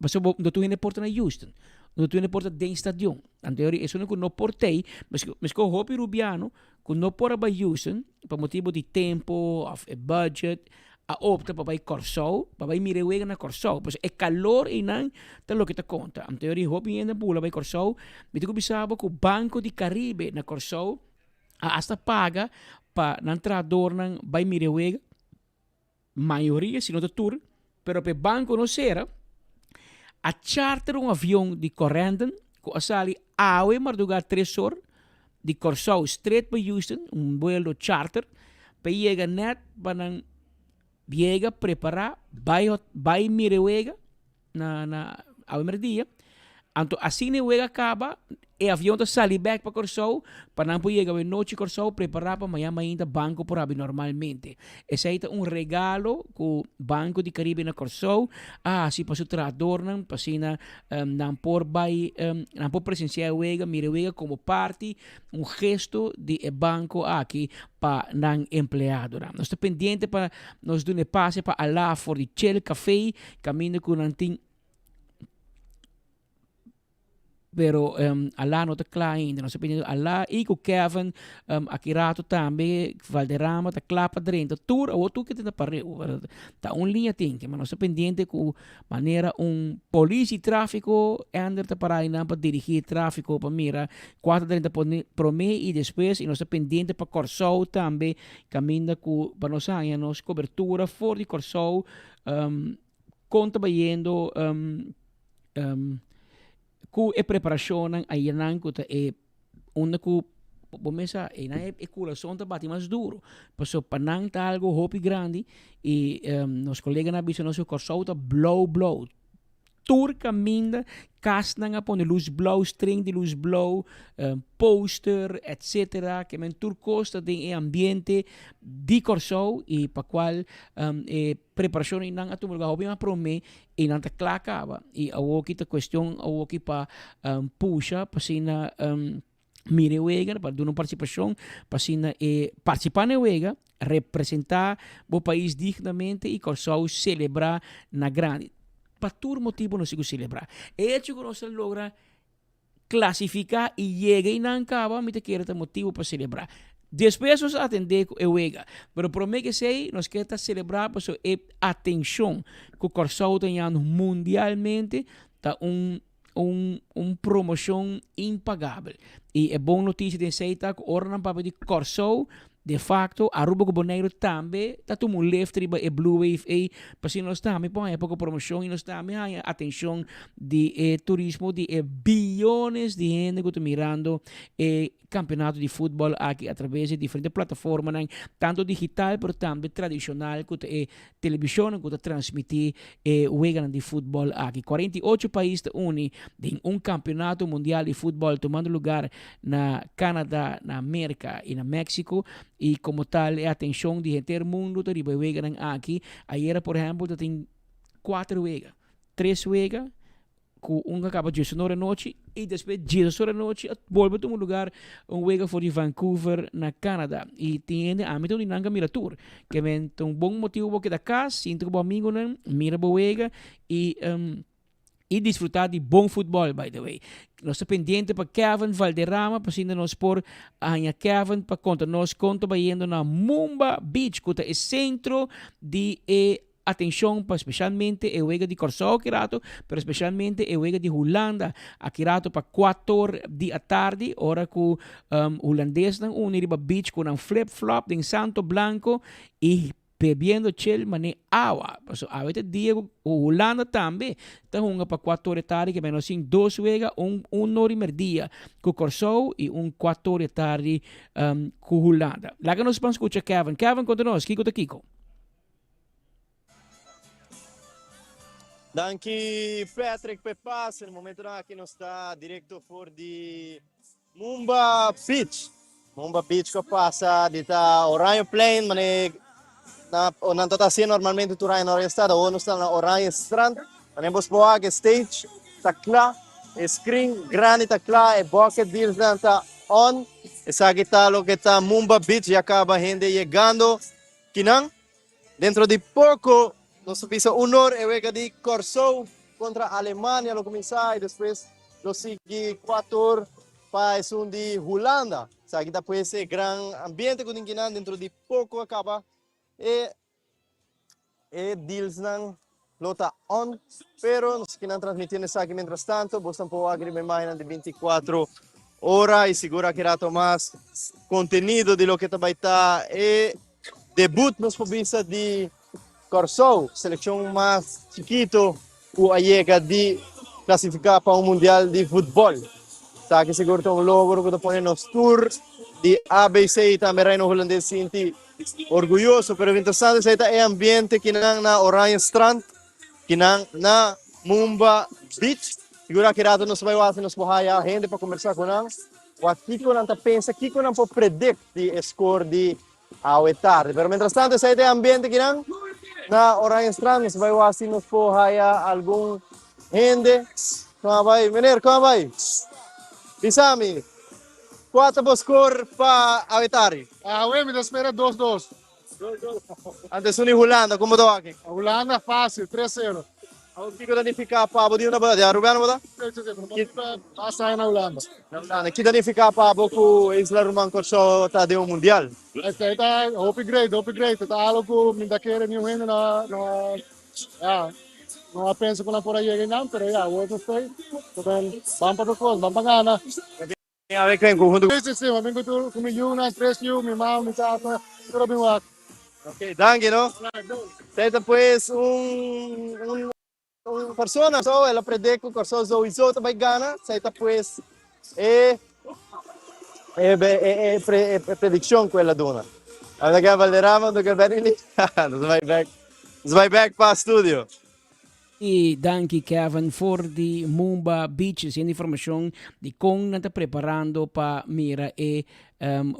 você não tu ainda porta na Houston, não tu ainda porta de estadion. Anterior isso não portei, mas que o Hopi Rubiano que não por para Houston por motivo de tempo, of a budget, a opta para ir Corsou, para ir mirewega na Corsou, pois é calor e não tá lo que te conta. Anterior Hopi ainda pula para Corsou, me digo bisaba que o Banco de Caribe na Corsou hasta paga para não trador não vai mirewega maioria se não te tour, pero pe banco não será a charter avião de corrente com a sali awe mardugar 3 horas de Corsou straight para Houston, vuelo charter para chegar net para chega preparar vai mirewega na ao merdia. Então, assim que o acaba, o avião está saindo back para Corsou, para não poder chegar à noite Corsou, preparar para amanhã ainda banco por abrir normalmente. Esse aí é regalo com o Banco de Caribe na Corsou. Se para o tradutor, não por presenciar o mire o como parte, gesto de banco aqui para não empleado. Nós estamos pendentes para nos dar passe para lá for de Shell Café, caminho com nanting pero alla não está claro ainda. Nós dependendo alla e com Kevin aqui rato também Valderrama tá claro para dentro. Tur ou tu que tem para tá linha tem que mas nós dependente com maneira polícia tráfico anda tá para aí para dirigir tráfico para mira 430 por mês e depois e nós dependente para Corsou também caminha com para nós aí nós cobertura fora de Corsou conta bayendo ku e preparação aí não ku é onde ku começa e na é coração tá bate mais duro passou panang tá algo hopi grande e nos colegas na bisa nosso corso tá blow tour caminha casnang apon de luz blow string de luz blow poster etc que men tour costa de ambiente di corso e pa qual preparação e nang atum lugar hopi ma prome e nang ta klakaba e awo kita questão awo ki pa puxa pasina mire wega para dar uma participação para participar na wega representar o país dignamente e corso celebrar na grande para todo motivo não se celebrar é que nós logra classificar e chega e não acaba me te quer motivo para celebrar depois nós atender a wega pero promete que sei nós quer celebrar para atenção que o corso tenha mundialmente tá promoção impagável. E é boa notícia de ser que ora não papel de Corso, de facto, Aruba com Bonaire também, tá todo mundo left riba e Blue Wave e para nós também põe época promoção e nós também a atenção de turismo de bilhões de gente que está mirando campeonato de futebol aqui através de diferentes plataformas, tanto digital, pero também tradicional, que televisão, que está transmitir o de futebol aqui. 48 países unem em campeonato mundial de futebol tomando lugar na Canadá, na América e na México. E como tal, a atenção de gente do mundo está aqui. Ayer, por exemplo, tem 4 vegas, 3 vegas, com acaba de 19 da noite e depois 19 da noite volta a um lugar vega for de Vancouver na Canadá e tem a mim de nanga mira tour que vem bom motivo porque da casa sinto que amigo não mira boega e desfrutar de bom futebol by the way nós pendiente para Kevin Valderrama para ainda nós por a Kevin para conta nós conta indo na Mumba Beach que é centro de atenção para especialmente o wega de Corsou Kirato, pero especialmente o wega de Holanda a Kirato para 4 da tarde, hora que holandês não unir para beach com um flip-flop de Santo Blanco e bebendo chill mané água. So, a veces Diego Holanda também está jogando para 4 da tarde que menos assim 2 wega, hora e meia com Corsou e 4 da tarde com Holanda. Lá que nós vamos escutar Kevin. Kevin, conta-nos, Kiko tá Kiko. Danke Patrick Pepas, no momento aqui nós está direto for de Mumba Beach. Mumba Beach que passa de Orion Plain, mas não está assim normalmente tu vai na Orion Strand, ou nós está na Orion Strand, mas vamos boa que stage está claro, screen grande está claro, bucket deals está on, essa aqui está lo que está Mumba Beach e acaba gente chegando, que não, dentro de pouco nós fizemos honor e wega de Corsou contra a Alemanha, lo começar e depois lo segui 4 países de Holanda. Sabe que depois esse grande ambiente que ninguém dentro de pouco acaba e deals não lota on, pero nós que não transmitimos isso aqui mientras tanto, vos tampouco agregar mais de 24 horas e segura que irá tomar conteúdo de lo que vai estar e debut nos pobisa de Corsou, seleção mais chiquito, o llega de classificar para mundial de futebol. Tá que seguro que logro que põe nos tour de ABC e também reino holandês sinti orgulhoso, pero interessante é ambiente que na Orion Strand, que na Mumba Beach. Segura que rato nos vai fazer nos borraia gente para conversar com nós. O Kiko não tá pensa, Kiko não pode predict de score de ao tarde, pero mientras tanto esse ambiente que na Orion Strand nos vai assim nos borraia algum gente. Como vai, menino, como vai? Bisami, quanto o score para ao tarde? Ah, ué, me espera 2-2. Antes de Holanda, como estou aqui? A Holanda fácil, 3-0. Kiko danifica Pabo di una ba? Di Arugano ba? Asa na Holanda. Kita danifica Pabo ku Isla Rumang Corso ta de mundial. Ita, hopi great. Ita alo ko minda kere niyo hen ja, no penso ko na por ahí ganhar, pero ja, we to stay. Então, vamos para o vamos para Gana. A ver quem conjunto. Sim, mas vengo tu com Yuna, 3 mi mamá, mi tata, tudo bem lá. Ok, danke, no? Tenta pues un persona, so, ela predeco corso zo iso ta Gana, tenta pues prediction quella dona. Allora che Valderrama, do che bene lì. Vai back pa studio. E danke Kevin voor die Mumba Beaches en informação de como está preparando para mira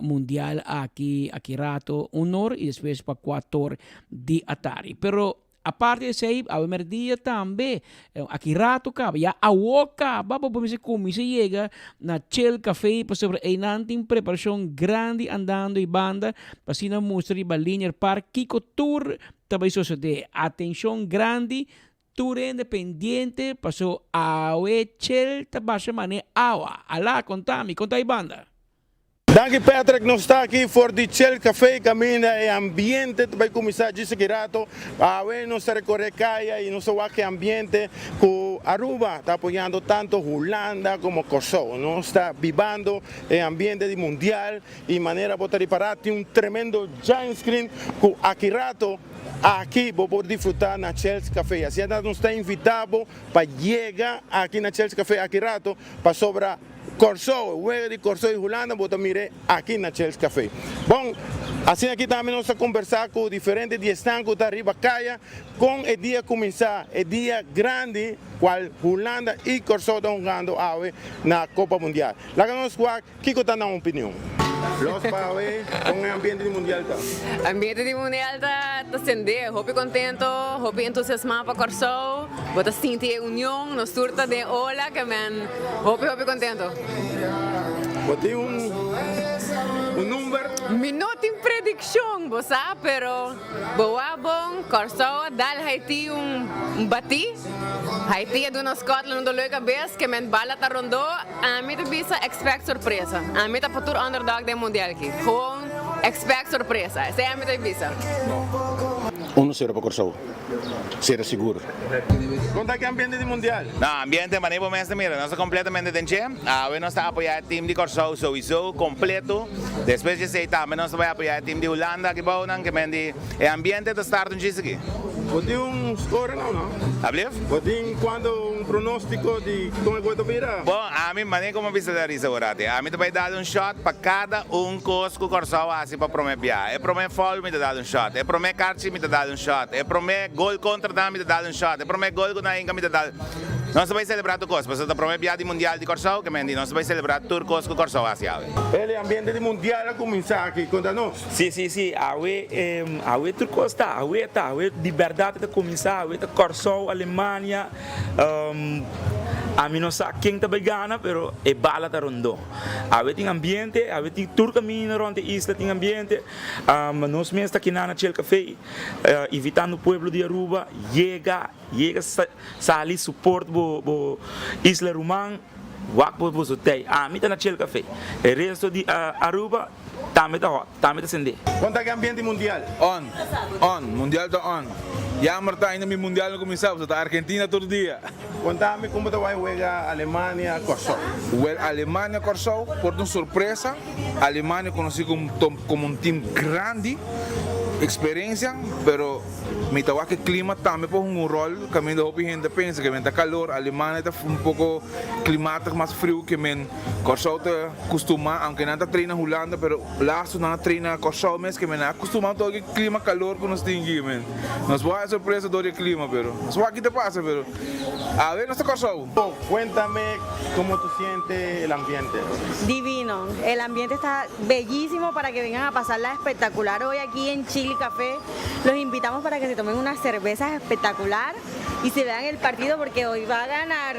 mundial aqui rato honor e depois para 4 de Atari. Pero a parte de isso, a merdia também, aqui rato acaba, já a woka, baba para você comer, você chega na Chill Café para sobre em preparação grande andando e banda, para se não mostrar a linha para Kiko Tour, também só de atenção grande. Tour independiente pasó a Chel tabasha mane awa. Alá, conta aí banda. Danke Patrick, nós está aqui for the Chill Café, camina e ambiente, vai começar a seguir rato, a ver nós recorrer caia e nós aqui ambiente com Aruba está apoiando tanto Holanda como Kosovo, nós está vivendo em ambiente de mundial e maneira para preparar um tremendo giant screen com aqui rato. Aqui vou poder desfrutar na Chelsea Café. Assim, nós está invitado para chegar aqui na Chelsea Café aqui rato para sobrar Corso, o juego de Corso e Holanda, vou também aqui na Chelsea Café. Bom, assim aqui também nós vamos conversar com diferentes de estancos da Riba Caia, com o dia começar, o dia grande, qual Holanda e Corso estão jogando na Copa Mundial. Lá que nós Kiko está na opinião. Los para ver con el ambiente mundial. Ambiente mundial está acender, hopi contento, hopi entusiasmado para Corso, bota sentir união, nos turta de ola que men, hopi contento. Bota un número. Minuto em prediction, bosa, pero boa bom, Corso dal Haiti bati. Haiti é do nosso Scotland do leuke bes que men bala ta rondo, a mim te bisa expect surpresa. A mim ta futur underdog de mundial aqui. Gewoon expect surpresa. Essa é a mim te bisa. 1-0 para Corso. Será seguro. Conta que ambiente de mundial. No, ambiente manejo mesmo, mira, nós completamente denche. Hoje nós está apoiando o time de Corso sowieso completo. Depois de sei também nós vai apoiar o time de Holanda que bounan que mendi é ambiente de start um dia aqui. Pode score não? Ablief? Pode quando pronóstico de como vai virar? Bom, a mim manejo como bisa dar isso agora. A mim vai dar shot para cada cosco Corso assim para prometer. É prometer fall me dá shot. É prometer carti me dá shot. É prometer gol contra da me dá shot. É prometer gol com a inga me dá. Nós vamos celebrar o Corso, mas prometer piada mundial de Corso que mendi. Nós vamos celebrar o Corso assim. Ele ambiente de mundial a começar aqui contra nós. Sim. A Turco está, a liberdade de começar, a Corso, Alemanha. A mim não sei quem está Gana, pero é bala da rondo. A ver tem ambiente, a ver tem tour caminho ronde isla tem ambiente. Nós mesmos aqui na Chill Café, evitando o povo de Aruba, chega sali suporte bo Isla Rumang, wak bo sotei. A mim tá na Chill Café. O resto de Aruba também tá acender. Conta que ambiente mundial. Mundial tá on. Jammer tá ainda mi mundial no começar, tá Argentina todo dia. Contame como te vai jogar Alemanha Corso. Alemanha Corso, por uma surpresa, Alemanha conhecido como time grande, experiência, pero mi tawa que clima também por rol, que men hopi gente pensa que men tá calor, Alemanha tá pouco climático mais frio que men Corso tá acostuma, aunque não tá treina Holanda, pero laço não treina Corso mes que men acostumado todo clima calor que nós tem aqui, men. Nós vai surpresa do clima, pero nós vai que te passa, pero a ver nuestro Corso. Cuéntame cómo tú sientes el ambiente. Divino, el ambiente está bellísimo para que vengan a pasarla espectacular hoy aquí en Chill Café. Los invitamos para que se tomen unas cervezas espectacular y se vean el partido porque hoy va a ganar,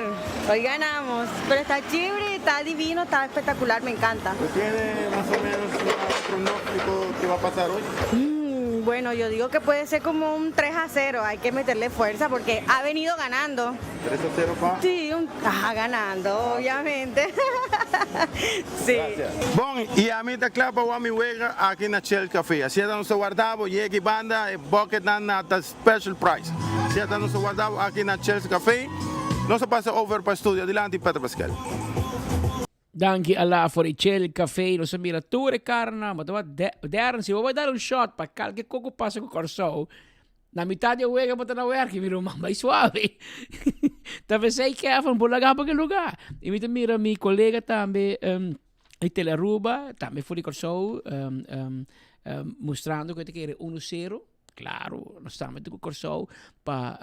hoy ganamos, pero está chévere, está divino, está espectacular, me encanta. ¿Tiene más o menos un pronóstico que va a pasar hoy? Bueno, yo digo que puede ser como un 3-0, hay que meterle fuerza porque ha venido ganando. 3-0, pa? Sí, ganando, obviamente. Sí. Bom, e a mim está claro para o homem juega aqui na Shell Café. Assim é nosso guardado, e aqui banda e bucket na special price. Assim é nosso guardado aqui na Shell Café. Nós passa over para o estúdio. Adelante, Peter Pascal. Dank je Allah voor il café, lo ammiratori carna, ma deren si vuoi dare un shot per qualche coco passa con corso. Na metade eu wega para na werk, miro mamba suave. Talvez sei que é um bolaga para aquele lugar. E me mira mi colega também em Teleruba, também foi corso mostrando que era 1-0. Claro, nós estamos com corso para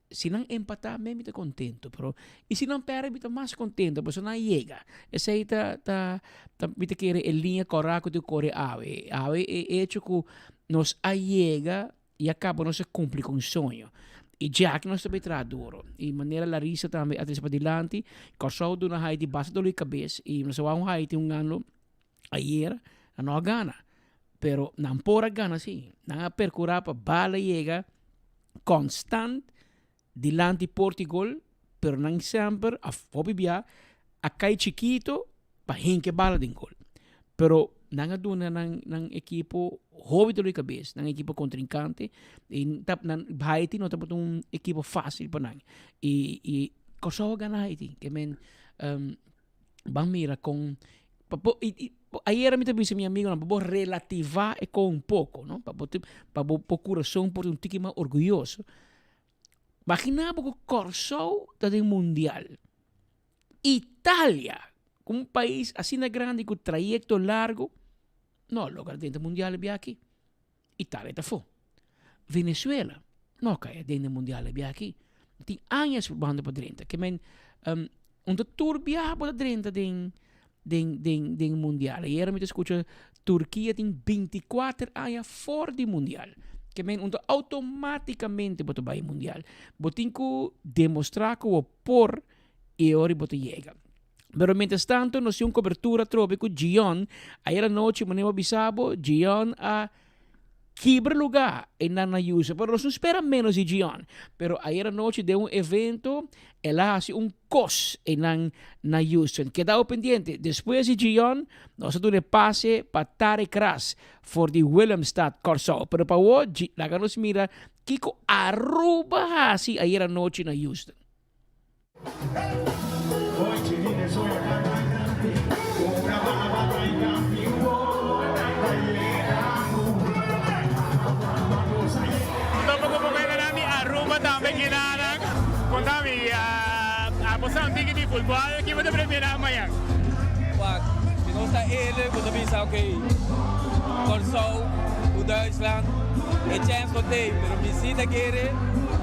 se não empatar, me estou contento, pero e se não perder, me estou mais contento, porque não chega. Essa aí me quer em linha correta do core ave é hecho que nos chega e acaba não se cumpre com o sonho. E já que nós também traduro, e maneira Larissa também atrás para diante, corso do na Haiti basta do cabeça e nós vamos Haiti ano ayer não gana, pero não pora gana sim, não percurar para bala chega constant dilanti Portugal, pero não sempre a fobia a cai chiquito para hinke bala din gol. Pero não aduna ng equipo hobby do cabeça, ng equipo contrincante, e nan Haiti não tá um equipo fácil para nang. E Kosovo gana Haiti, que men bang mira com ayer me disse minha amiga, não vou relativar e com um pouco, não? Para o coração por um tique mais orgulhoso. Imagina que Corso está em Mundial. Itália, um país assim grande, com trayecto largo, não, lugar dentro do Mundial é aqui. Itália está fora. Venezuela, não cai dentro do Mundial é aqui. Tem anos por banda para dentro. Que men, tour viaja para dentro do Mundial. E era me escuta, Turquia tem 24 anos fora do Mundial. Que men automaticamente boto vai mundial. Botin que demonstrar que o por e ora boto chega. Pero mientras tanto, nós temos cobertura trópico Gion. Ayer noite manemo bisabo Gion a quebra lugar em na usa. Pero nós não espera menos de Gion. Pero ayer noite deu evento, ela hace cos na Houston. Quedado pendiente. Depois de Gion, nós temos pase para Tarek Ras for the Willemstad Corso. Pero para hoje, la que nos mira, Kiko Aruba assim ayer noite na Houston. Também ginarang contami a posição de futebol que vai primeira amanhã. Wag, pinosta ele quando bisa okay. Corso o Duitsland e chance for day, pero visita quere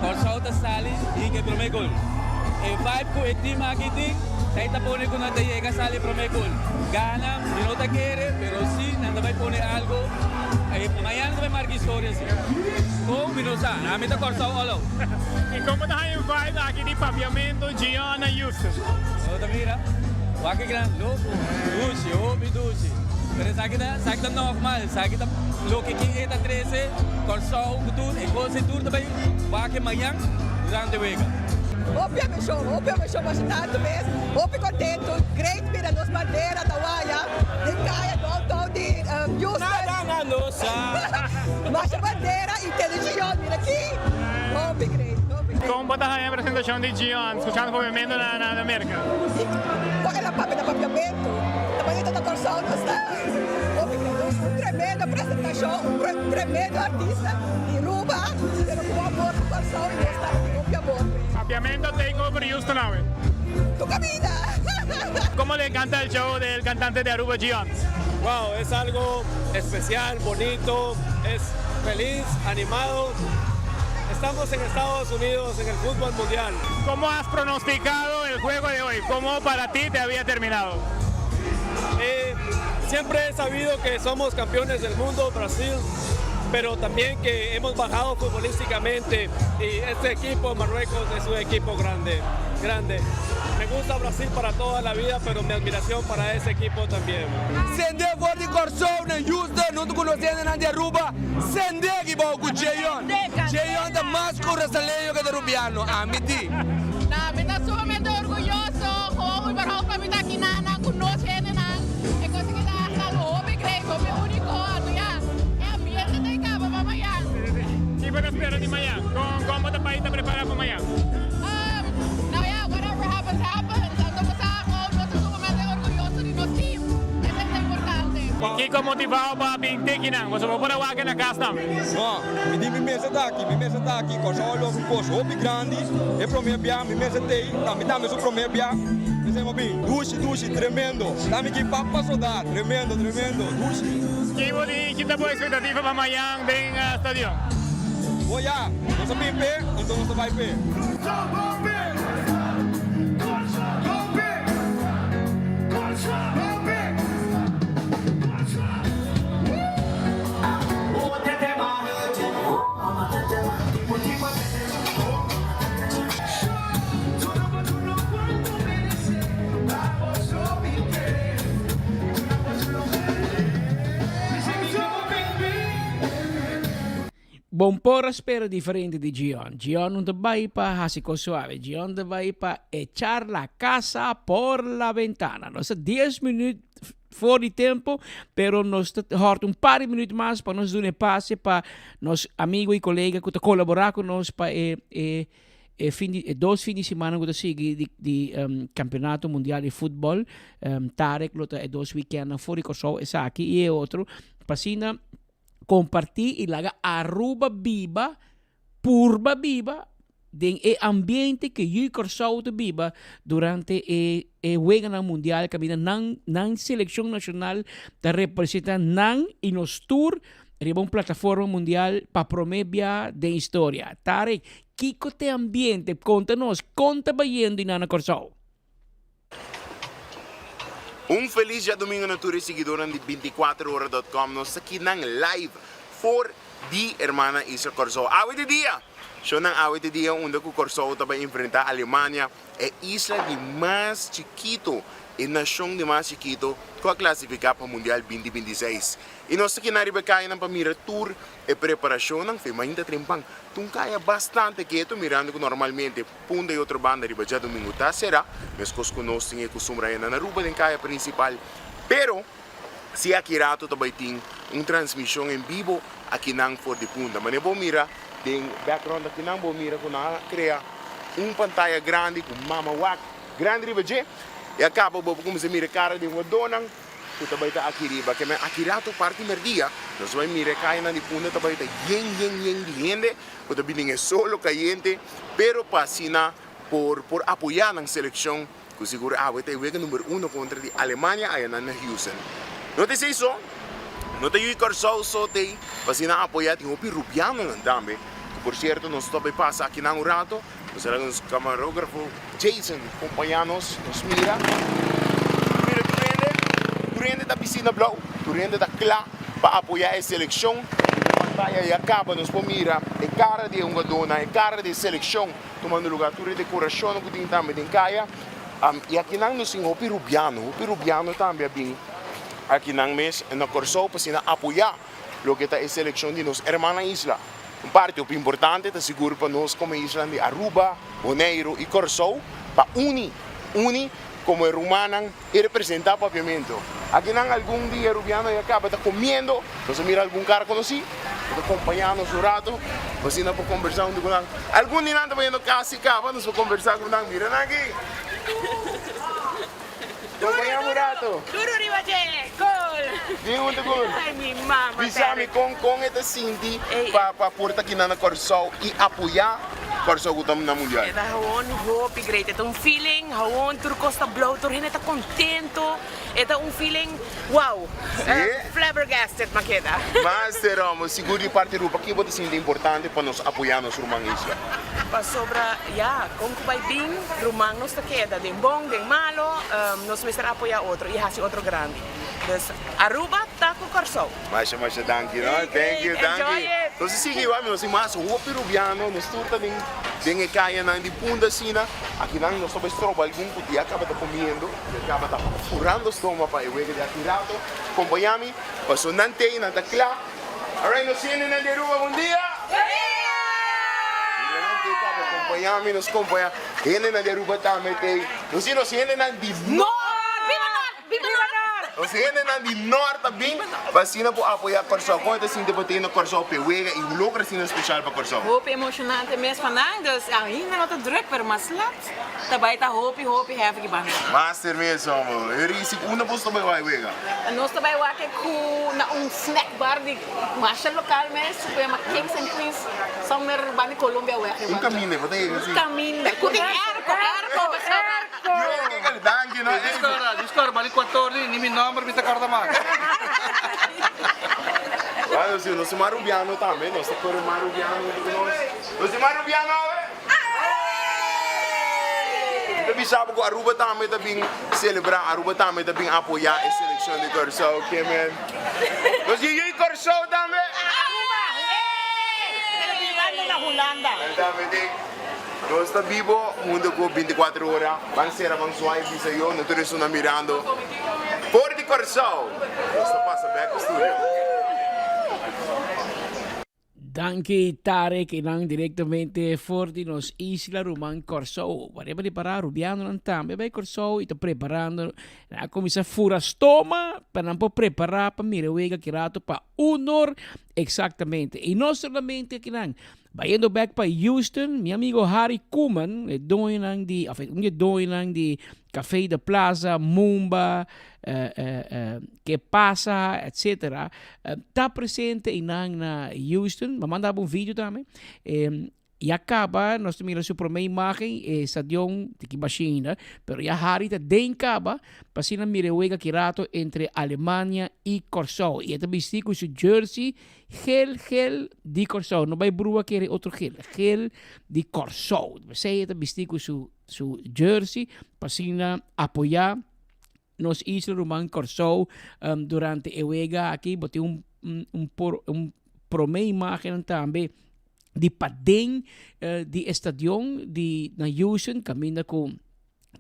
Corso ta sali e que prome gol. E vibe ko e team aqui tem, sai ta pone con ata llega sali prome gol. Gana, pinota quere, pero si nada vai pone algo. Amanhã vai marcar histórias. Como Minosa, a mim tá Corso olo. E como tá aí o vibe aqui de papiamento Giona Houston? Oh, mira. Wag gran louco. Duce, obi duce. Pero sabe que normal, sabe que lo que está 13, Corso, tudo, e coisa tudo também. Wag amanhã durante o week. Opia show bastante mesmo. Opia contento, great mira nos bandeira da Uaia, de Caia, do de Houston. Nada, nossa. Mas a bandeira inteligente, mira aqui. Opia great. Como botar a apresentação de Gion, escutando o movimento na América? Qual é a papo da papiamento? Também da Corso, não está. Opia great, um tremendo apresentação, um tremendo artista. E Ruba, com amor do Corso e não está Opia amor. Papiamento takeover Houston now. Tu camina. ¿Cómo le encanta el show del cantante de Aruba Gion? Wow, es algo especial, bonito, es feliz, animado. Estamos en Estados Unidos en el fútbol mundial. ¿Cómo has pronosticado el juego de hoy? ¿Cómo para ti te había terminado? Siempre he sabido que somos campeones del mundo, Brasil, pero también que hemos bajado futbolísticamente y este equipo Marruecos es un equipo grande. Me gusta Brasil para toda la vida, pero mi admiración para esse equipo también. Sende voor die Corsou en Houston, não te conhecendo na de Aruba. Sende que vou com Jeyon. Jeyon é mais brasileiro que de Rubiano. Amiti. Na, me tá sumamente orgulhoso. Como überhaupt kami tá aqui na conosco, né? É conseguir dar salvo, great, o único ano, ja. É ambiente de cabo, mamãe. O que você espera de manhã? Como o país está preparado para amanhã? Nou ja, whatever happens, happens. Ando sa ako, nós sumamente orgulhoso de nosso time. Isso é importante. Kiko motivado para vir aqui, não? Você vai para aqui na casa, não? Me diz me está aqui, Corsou logo um poço, hopi grande. É para mim bem, me mesa tei, me dá mesmo para mim bem. Dizemos bem, duche, tremendo. Dá-me aqui para soldar, tremendo, duche. Que tá boa expectativa para amanhã em estádio? Olha, nós estamos em pé, então nós vai em pé. Bom por spero diferente de Gion. Gion não vai para Hasico Suave. Gion vai para echar la casa por la ventana. Nós 10 minutos fora de tempo, pero nós hort um par de minutos mais para nós dar passe para nossos amigos e colegas que colaborar conosco para dois fins de semana que seguir de campeonato mundial de futebol. Tarek lota dois weekends fora de Corsou, essa aqui e outro. Passina compartir e laga Aruba viva, purba viva, den ambiente que eu Corsou te viva durante juega na mundial que viene nan seleção nacional te representa nan e nos tour riba uma plataforma mundial para promedia de história. Tarek, Kiko te ambiente, conta bayendo e nana Corsou. Feliz dia domingo na tour seguidor de 24horas.com. Nós aqui na live for di hermana Isla Corsou. Awit de dia! So nang awit de dia onde o Corsou vai enfrentar a Alemanha, é isla de mais chiquito, e nação de mais chiquito que vai classificar para o Mundial 2026. E nós aqui na Ribecaia na Pamira Tour e preparação ng FEMA Trimpang. Tung kaya bastante quieto mirando que normalmente punta e outra banda riba já domingo tá será, mas conosco tinha costume na Aruba den kaya principal. Pero si aqui rato também tem transmissão em vivo aqui nang for de punta. Mas vou mira den background aqui nang vou mira kuna cria pantalla grande com mama wak grande riba je. E acaba vou começar a mirar cara de uma dona. Tu também tá aqui riba, que aqui rato parte merdia. Nós vamos mirar caia na de punta também tá yen de gente. O também é solo caliente, pero pasina por apoiar na seleção, que seguro vai ter o número 1 contra a Alemanha aí na Houston. Não te sei isso? Não te eu Corsou só tem pasina apoiar tem o Rubiano também. Por certo, nós também passa aqui na rato. Nós temos o camarógrafo Jason acompanhando-nos, mira Turende da piscina blue, turende da clá para apoiar a seleção. E acaba nos mira é cara de uma dona, é cara de seleção, tomando lugar turende de coração que tem também em caia. E aqui não nos tem o Rubiano também bem. Aqui não mês na Corsou para apoiar o que está a seleção de nossa irmã isla. Parte importante é seguro para nós como isla de Aruba, Bonaire e Corsou para unir como romana e representar o papiamento. Aqui não algum dia Rubiano e acaba tá comendo, você mira algum cara conhecido, está acompanhando o rato, você não pode conversar com ele. Algum dia não está vendo casa e acaba, nós vamos conversar com ele. Mira aqui. Acompanhamos o rato. Duro ribaje, gol. Di un gol. Ai, mi mamma. Bisami com esta Cindy para porta aqui na Corsou e apoiar Corsou na mundial. É gewoon hoop great. É feeling, gewoon tur costa blow, tur hineta contento. É feeling, wow. Flabbergasted makeda. Mas serão seguro de parte rupa que você sente importante para nos apoiar nos rumanos. Para sobra, como que vai bem, rumanos ta queda, de bom, de malo, nos mestra apoiar outro e hasi outro grande. Dus Aruba tá com Corsou. Mas thank you, no? Thank you. Enjoy it. Então se sigue vamos mais o Rubiano, nos turta Dengue caia na de bunda sina, aqui não nós estamos trocando algum que acaba comendo, acaba furando o estômago para eu de atirado, acompanhar-me, passou não tem nada claro. Alright, nós temos na deruba, bom dia. Acompanhar-me, nos acompanhar. Ele na deruba também tem. Nós temos na de Nós temos de norte também, vacina para apoiar Corsol. Quanto assim debater no Corsol Pewega e um lucro assim especial para Corsol? Hoop emocionante mesmo vandaag, dus ainda não te druk per maslat. Daarbij ta hoop have ik bang. Master mesmo, eu disse uma posto para Pewega. Nós também o que na snack bar de marcha local mesmo, super ma cakes and creams, são mer bani Colômbia o Um caminho, vou ter assim. Caminho, erco. Danke, no? Discora, balik 14, ni mi number, bisa karta mag. Olha, assim, nós somos marubiano também, nós somos marubiano, nós somos marubiano, Tapi sabe que Aruba também celebrar, Aruba também apoiar a seleção de Corsol, que man. Nós e Corsol também. na Holanda. Nós estamos vivos, mundo com 24 horas, vamos ser avançados, bisa eu, não estou só mirando. Por de Corsol, nós passamos back to studio. Danke Tarek inang diretamente forti nos Isla Román Corsou. Varemos preparar rubiano nan tambe bei Corsou e preparando na comisa fura stoma para não preparar para mirewega kirato para honor exactamente. E não solamente que nang Bayendo back para Houston, mi amigo Harry Koeman, doon lang di Café de Plaza, Mumba, Que Pasa, etc. Está presente na Houston, me mandava vídeo também. E acaba, nós temos a primeira imagem, estadion de China, pero já Harry está bem acaba, para se não mirewega kirato entre Alemanha e Corsou. E também com seu jersey, gel de Corsou. Não vai brua querer outro gel de Corsou. Você está vestido com seu jersey, para se não apoiar nos Isla Román Corsou durante a wega aqui, botei primeira imagem também. De padeng di estadion di na Houston camina com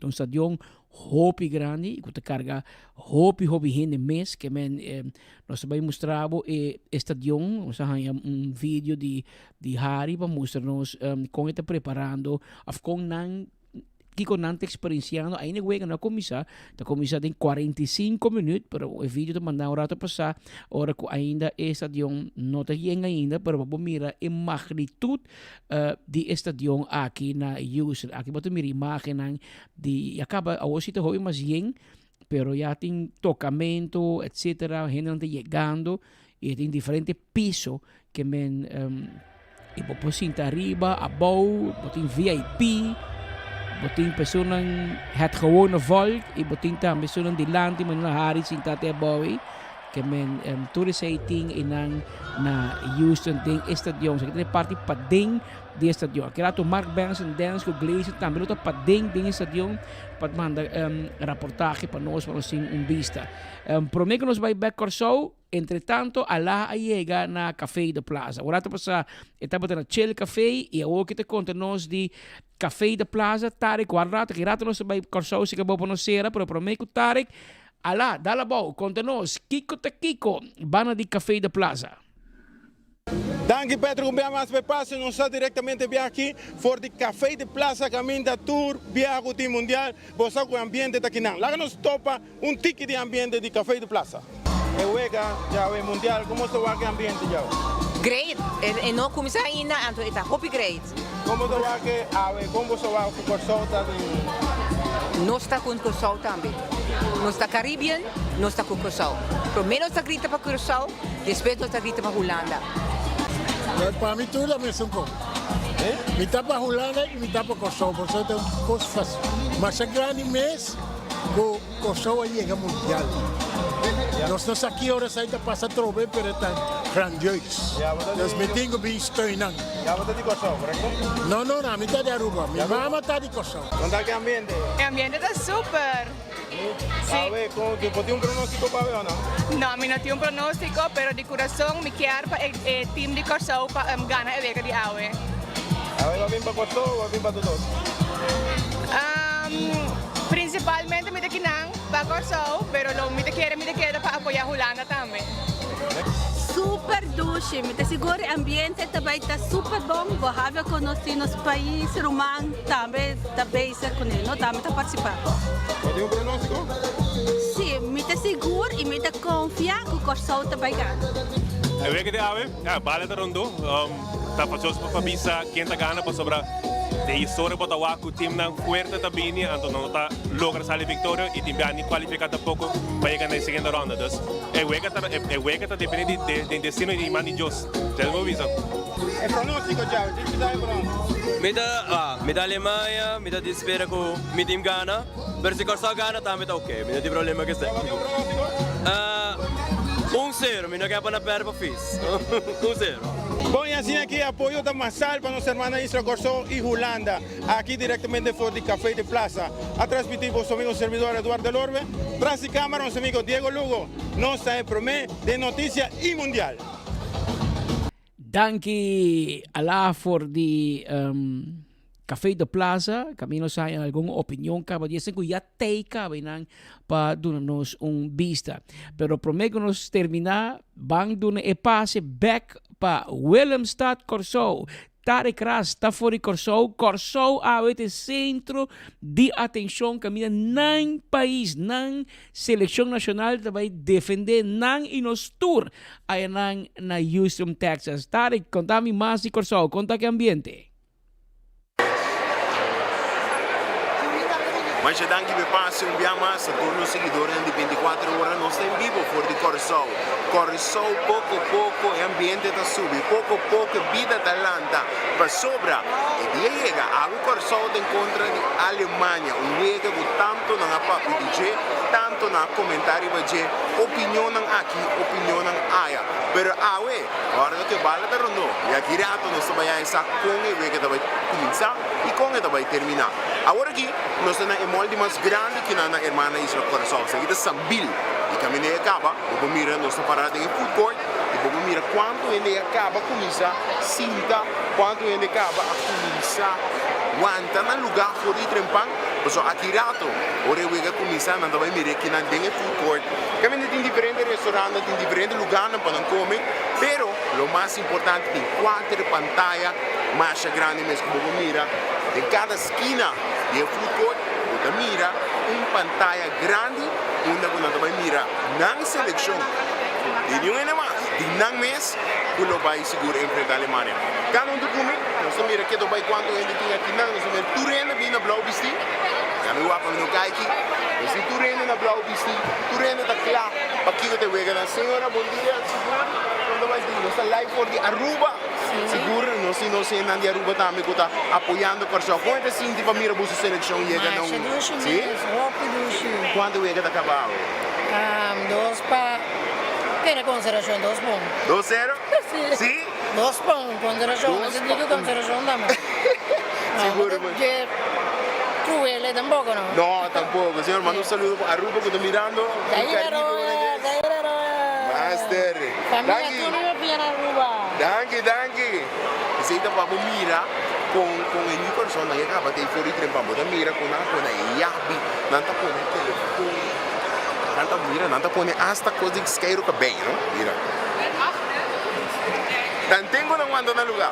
um estadion hopi grande com carga hopi gente mes que men nós vai mostrar estadion nós vídeo de Harry para mostrar-nos como está preparando com nan Kiko nante experienciando ainda wega na comisa tem 45 minutos pero o vídeo te mandar hora te passar hora que ainda estadion não te chega ainda pero vamos mirar a magnitude de estadion aqui na Houston aqui vamos mirar imagem de acaba a hoje te houve mais yen pero já tem tocamento etc gente não está chegando e tem diferente piso que men e vou sentar arriba above tem VIP Botin personen het gewone volk, en botin tam personen die land die men na hari sinta te boy, que men tourist ting inang na Houston ding estadion. Sa kita party pa ding di estadion. Kaya to Mark Benson dance ko glaze também luta pa ding estadion pat manda reportaje para nós para sin vista. Prometo que nos vai back Corsou. Entretanto, ala llega na Café de Plaza. Agora passa etapa na Chill Café e eu que te conta nós de Café de Plaza, Tarek, guarda, que rato nós vai Corsou, se que vou conhecer, pero prometo Tarek, ala, dala bom, conta nós, Kiko, bana de Café de Plaza. Danke Pedro, com mais espaço, nós estamos diretamente aqui for de Café de Plaza, caminho da tour, viajo do mundial, você com o ambiente daqui não. Lá nos topa ticket de ambiente de Café de Plaza. Wega, já é mundial, como se vai o ambiente já? Great, e não começa ainda, então está hopi great. Como se vai como se vai com Corsou também? Nós está com Corsou também. Nós está Caribbean, nós está com Corsou. Primeiro nós está grita para Corsou, depois nós está grita para Holanda. Para mim tudo é mesmo como. Mitad para Holanda e mitad para Corsou, por isso é uma coisa fácil. Mas é grande mês, o Corsou chega mundial. Nós não aqui agora ainda passa trove, pero está grandioso. Nós metemos bem estouinando. Já você de Corsou, correto? Não, a mitad de Aruba. Minha mamãe está de Corsou. Onde é que ambiente? O ambiente está super. A ver, ¿tiene un pronóstico para ver o no? No, mi no tiene un pronóstico, pero de corazón me quiero para el team de Corsou para ganar el vega de Aue. ¿Va bien para Corsó o va bien para todos? Principalmente me quieren para Corsou, pero lo me queda para apoyar Holanda también. Super duche, me te seguro o ambiente também está super bom, vou conhecer nosso país, Romã também está com ele, não também está participando. ¿Tem pronóstico? Sim, me te seguro e me te confia que o Corsou também ganha. Eu vejo que de ave, bala de rondo, tá fazendo para pisa, quem tá ganhando para sobrar. De história para o que o time não fuerte também, então não está logra sair vitória e time nem qualificado pouco para chegar na segunda ronda. Então, é que tá dependendo do destino de mani Deus. Já não visto. É pronóstico já, o time está pronto. Me dá Alemanha, me dá espera que o meu time ganha, mas se Corsou ganha também tá ok, me dá problema que está. 1-0, me não quer para perder para FIS. 1-0. Bom, e assim aqui apoio da Massal para nossa irmã Isla Corsó e Holanda, aqui diretamente fora do Café de Plaza. A transmitir para o amigo servidor Eduardo Lorbe, traz de câmara nosso amigo Diego Lugo, nossa é promê de notícia e mundial. Danke alla voor die Café de Plaza. Camino sa alguma opinião que pode ser que já teika venang para dar-nos vista. Pero prometo nos terminar bang doen e passe back para Willemstad Corsou. Tarek Ras está fora de Corsou. Corsou é o centro de atenção que mira nang país, nang seleção nacional também defender nang e nos tour aí nang na Houston, Texas. Tarek, contame mais de Corsou, conta que ambiente. Mas já danke me passe dia mais a todos os seguidores de 24 horas nós estamos vivo fora de Corsou. Corsou pouco a pouco o ambiente está subindo, pouco a pouco a vida está lenta para sobra. E dia chega a Corsou de encontro de Alemanha, chega com tanto na papo DJ, tanto na comentário de opinião aqui, opinião aia. Pero agora que bala está rondo, e aqui rato nós vamos a com o que vai começar e com o que vai terminar. Agora aqui nós temos o molde mais grande que na irmã Isla Corsou, seguida Sambil. E caminhei acaba, eu mira nossa parada em food court, e eu mira quanto ele acaba começar cinta, quanto ele acaba a começar aguenta no lugar fora de trempang. So aqui rato, ora eu vou começar não vai mirar que não tem food court. Caminhei em diferentes restaurantes, em diferentes lugares para não comer, pero o mais importante tem 4 pantallas mais grandes mesmo que eu mira de cada esquina de food court, eu mira pantalla grande, onde você vai mirar na seleção de nenhuma mais, de não mês, que lo vai seguro enfrentar a Alemanha. Cada documento, nós mira que vai quando ele tem aqui não, nós mira Turena vem na blau vestir, já me wapa no cai aqui, nós Turena na blau vestir, Turena está claro, para que você veja na senhora, bom dia, seguro, quando vai dizer, nós live for de Aruba, seguro, nós não de Aruba também que está apoiando o Corsou. Quanto assim para mira a seleção chega não? Sim. Quanto chega da cavalo? 2 para Tiene consideración 2 puntos. 2-0? Sí. 2 puntos, consideración. No significa consideración también. Seguro, Cruel tampoco, ¿no? No, tampoco. Señor, mando un saludo a Rubo que está mirando. Master. Danke. Esse então vamos mirar com a new persona que acaba de ir para o trem, mira com a yabi, não está com o telefone, não está mira, não está com hasta coisa que quer o cabelo, não? Mira. Tantengo não anda no lugar.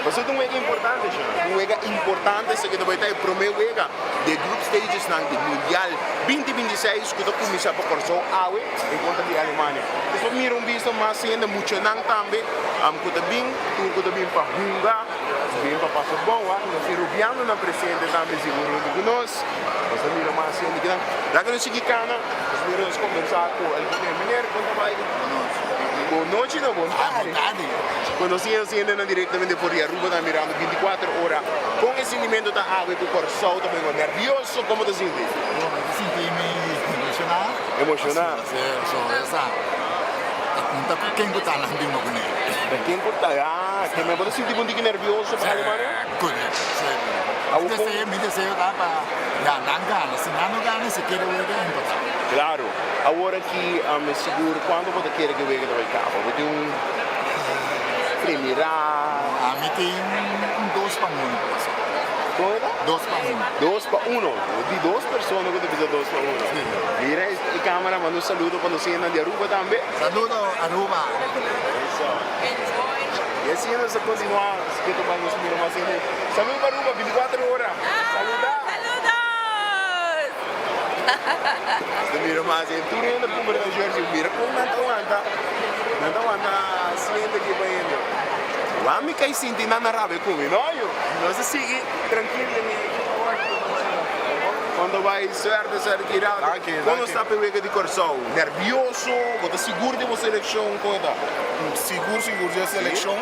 Mas é um wega importante, um wega importante, isso que vai estar o primeiro wega de group stages na Mundial 2026 que está começando para Corsou Aue em contra de Alemanha. Isso mira visto mais ainda muito não também, que está bem para Hunga, bem para Passo Bom, nós rubiando na presidente também seguro de nós. Nós mira mais ainda que não. Daqui no Chiquicana, nós miramos conversar com o primeiro quando vai. Boa noite, não, boa tarde. Quando se ainda diretamente por Aruba, está mirando 24 horas. Com esse sentimento da água do Corsou, também nervioso, como te sente? Me sinto emocionado. Quem botar na rima com ele? Quem botar? Que me pode sentir muito nervioso para a Alemanha? Me desejo dar para não ganhar. Se não ganhar, se quer o que é importante. Claro. Agora que me seguro, quando você quer que o Vega vai cá? Você tem primeira A mí tiene 2 para 1. ¿Cómo era? 2 para 1. 2 para 1. De 2 personas que te pisa 2 para 1. Mira, el cámara manda un saludo cuando sientan de Aruba también. Saludo Aruba. Y así nos continúa, que tomamos un miro más. Saludos para Aruba, 24 horas. Saludos. Este miro más. Tú riendo con el Jersey, mira con Nanta siente que va yendo. A mí que hay sinti nada rabia conmigo, no yo. No se sigue tranquilo. Quando vai certo, tirado. Quando está pegando de Corsão, nervioso, você seguro de você seleção, como está? Seguro de seleção,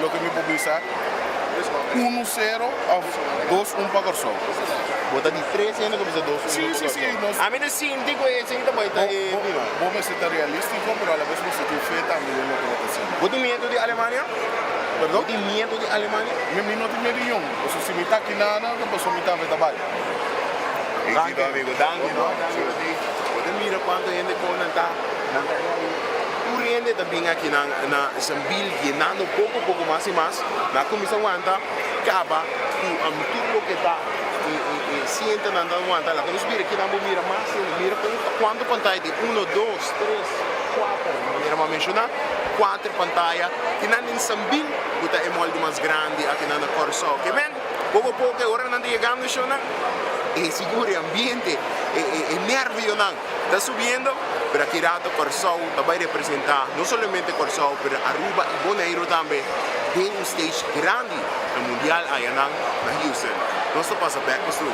lo que me publicar 1-0 ou 2-1 para Corsão. Bota de 3 anos que você 2-1. Sim. A mim não sinto que esse também está. Vou me ser realístico, mas a la vez me sentir feio também no que está sendo. Você tem medo de Alemanha? Perdão? Tem medo de Alemanha? Eu não tenho medo nenhum. Se me está aqui nada, eu posso me dar trabalho. Danke, amigo. Danke. Você mira quanto gente está. O rende também aqui na Sambil, llenando pouco mais e mais. Na comissão aguanta, acaba tudo que está. E siente andando aguanta. Lá quando os mira aqui na mira mais, mira quanto pantalla de 1, 2, 3, 4. Mira, vamos mencionar 4 pantallas. Que na Sambil, você é molde mais grande aqui na Corsão. Que bem, pouco a pouco, agora não está chegando, e seguro el ambiente, el nervio está subiendo, pero aquí rato Corsão va a representar no solamente Corsão, pero Aruba y Bonaire también en un stage grande, el mundial allá en Houston. No se pasa back to studio.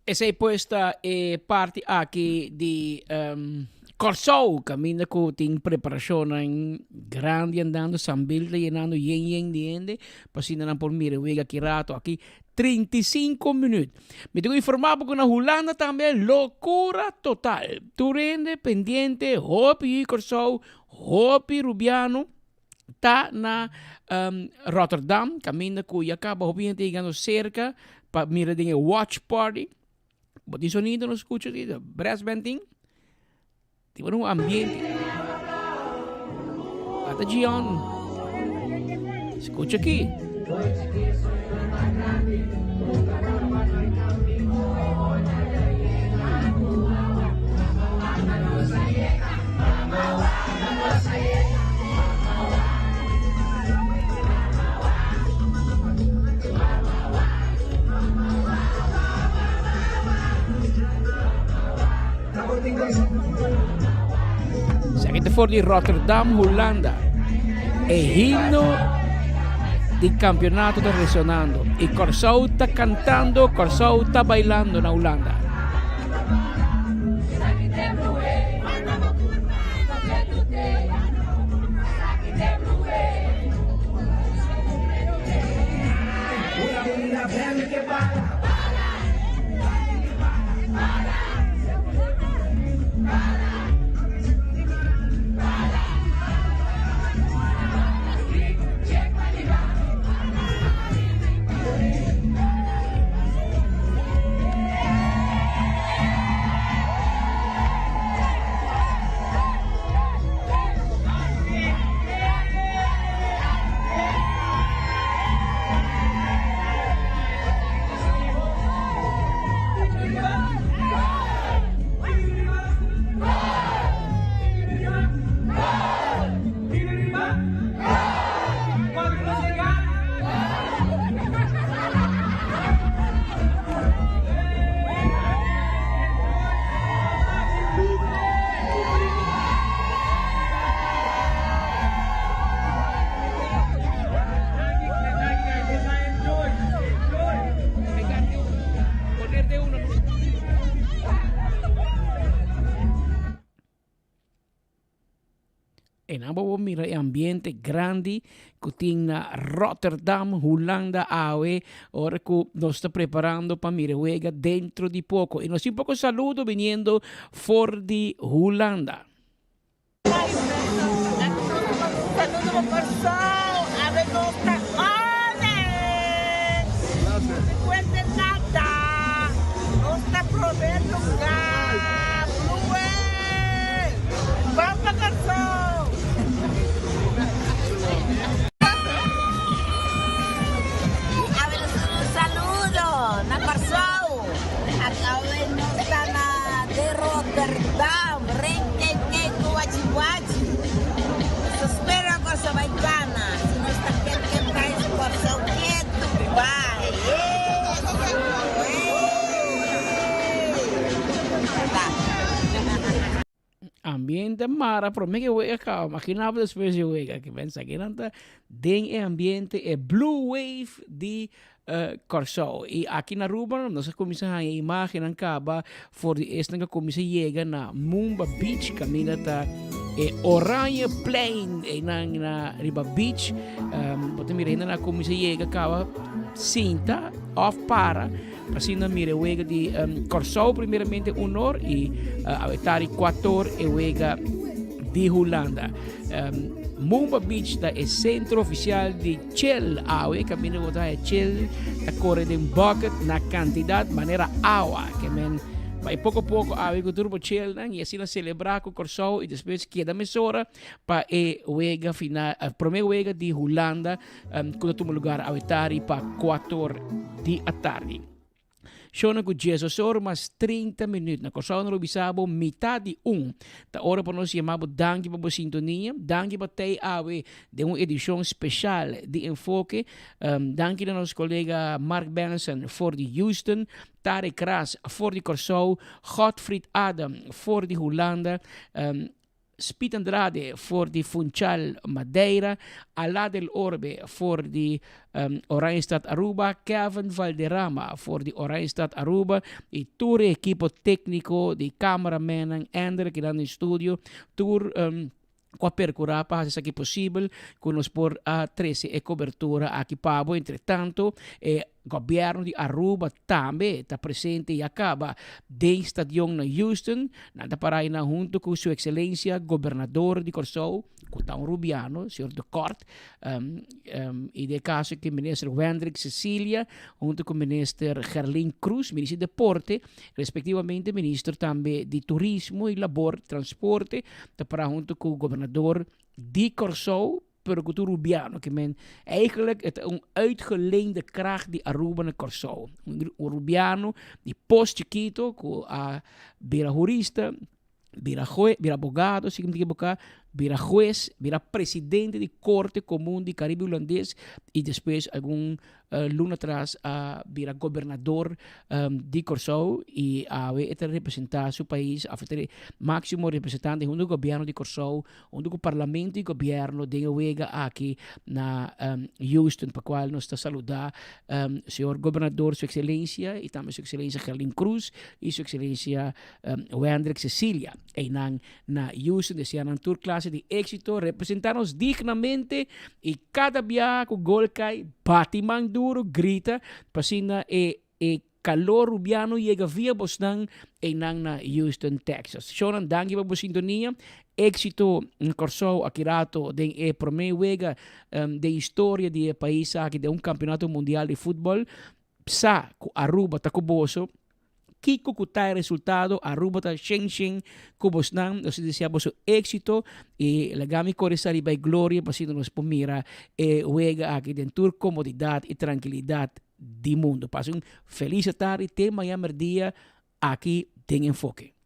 Esa è questa parte aqui di Corsão, cammina con in preparazione in grande andando, Sambil llenando, yen diende, passando por mire, vega kirato aqui 35 minutos. Me tengo informado que en Holanda también locura total. Tú rende pendiente, Hopi Corsão, Hopi Rubiano, está na Rotterdam, camina que acaba obviamente llegando cerca, para mira de watch party. Boti sonido no escucha, brass banding. Tiene un ambiente. Hasta Gion. Escucha aquí. Siete fuori di Rotterdam, Holanda. È himno del campionato sta risuonando. E Corsão sta cantando, Corsão sta bailando in Holanda. En ambos mira el ambiente grande que tiene Rotterdam, Holanda, AOE, ahora que nos está preparando para Mirehuega dentro de poco. Y nos un poco saludo viniendo for de Holanda. Saludos Corsão, ave nostra ole! Cuente nada, não está provendo lugar, Blue! Vamos para Corsão! Awe no está na de Rotterdam, Renke, Kuachiwachi. Se espera cosa vai gana. Se não está quente, mais coração quieto, vai. Ambiente mara, pero me que voy acá, imaginaba después de juega, que pensa que nanta den ambiente, blue wave de Corso. E aqui na Aruba, nós começamos a imaginar acaba for esta que começa a chegar na Mumba Beach, caminha tá Oranje Plain na Riba Beach, botem mira ainda na começa a chegar acaba cinta off para assim na mira wega de Corso primeiramente honor e avetari 4 e wega de Holanda. Mumba Beach da é centro oficial de Shell Awe, caminho botar é Shell, da corre de bucket na quantidade maneira água, que men vai pouco a pouco Awe que turbo Shell, né? E assim celebrar com o Corso e depois queda mesora para wega final, primeira wega de Holanda, quando tu lugar avetari para 4 de a tarde. Shona com Jesus ora mas 30 minutos na Corso no bisabo metade da hora para nós chamamos danke para a sintonia, danke para ter Awe de uma edição especial de enfoque, danke a nosso colega Mark Benson voor de Houston, Tarek Kras voor de Corso, Godfried Adam voor de Holanda, Spit Andrade voor de Funchal Madeira, Alá del Orbe voor de Oranjestad Aruba, Kevin Valderrama voor de Oranjestad Aruba, e todo o equipo técnico de cameraman, Ender que dan em studio, tour com a percurar para fazer aqui possível, com nós por a 13 e cobertura aqui Pabo, entretanto, governo de Aruba também está presente e acaba de estadião na Houston, nada para ir junto com sua excelência, governador de Corso, Cotão Rubiano, senhor de Corte, e de caso que o ministro Wendrik Cecília, junto com o ministro Gerlin Cruz, ministro de Deporte, respectivamente ministro também de Turismo e Labor, Transporte, está para junto com o governador de Corso, Percutu Rubiano, que men eigenlijk het een uitgeleende kracht die Aruba na Corso. Rubiano, die post chiquito, a vira jurista, vira abogado, vira juez, vira presidente de Corte Comum de Caribe Holandês e depois algum luna atrás vira governador de Corso e a representar seu país, a máximo representante do governo de Corso, do parlamento e governo de Uega aqui na Houston, para qual nós está saludar senhor governador, sua excelência e também sua excelência Gerlin Cruz e sua excelência Wendrik Cecília e na Houston desean tour classe de éxito, representarnos dignamente e cada dia com gol cai, batimang duro, grita, pasina calor rubiano llega via Boston e na Houston, Texas. Shonan dangi pa sintonia, éxito em Corso akirato den promewega de história de país aqui de campeonato mundial de futebol, sa ku Aruba takuboso, Kiko kutai resultado, Aruba ta Shenzhen, kubos nang, nós deseamos o éxito e lagami corresari by gloria, pasino nos pomira e wega aqui dentro comodidade e tranquilidade do mundo. Passe feliz tarde, tema e dia aqui tem enfoque.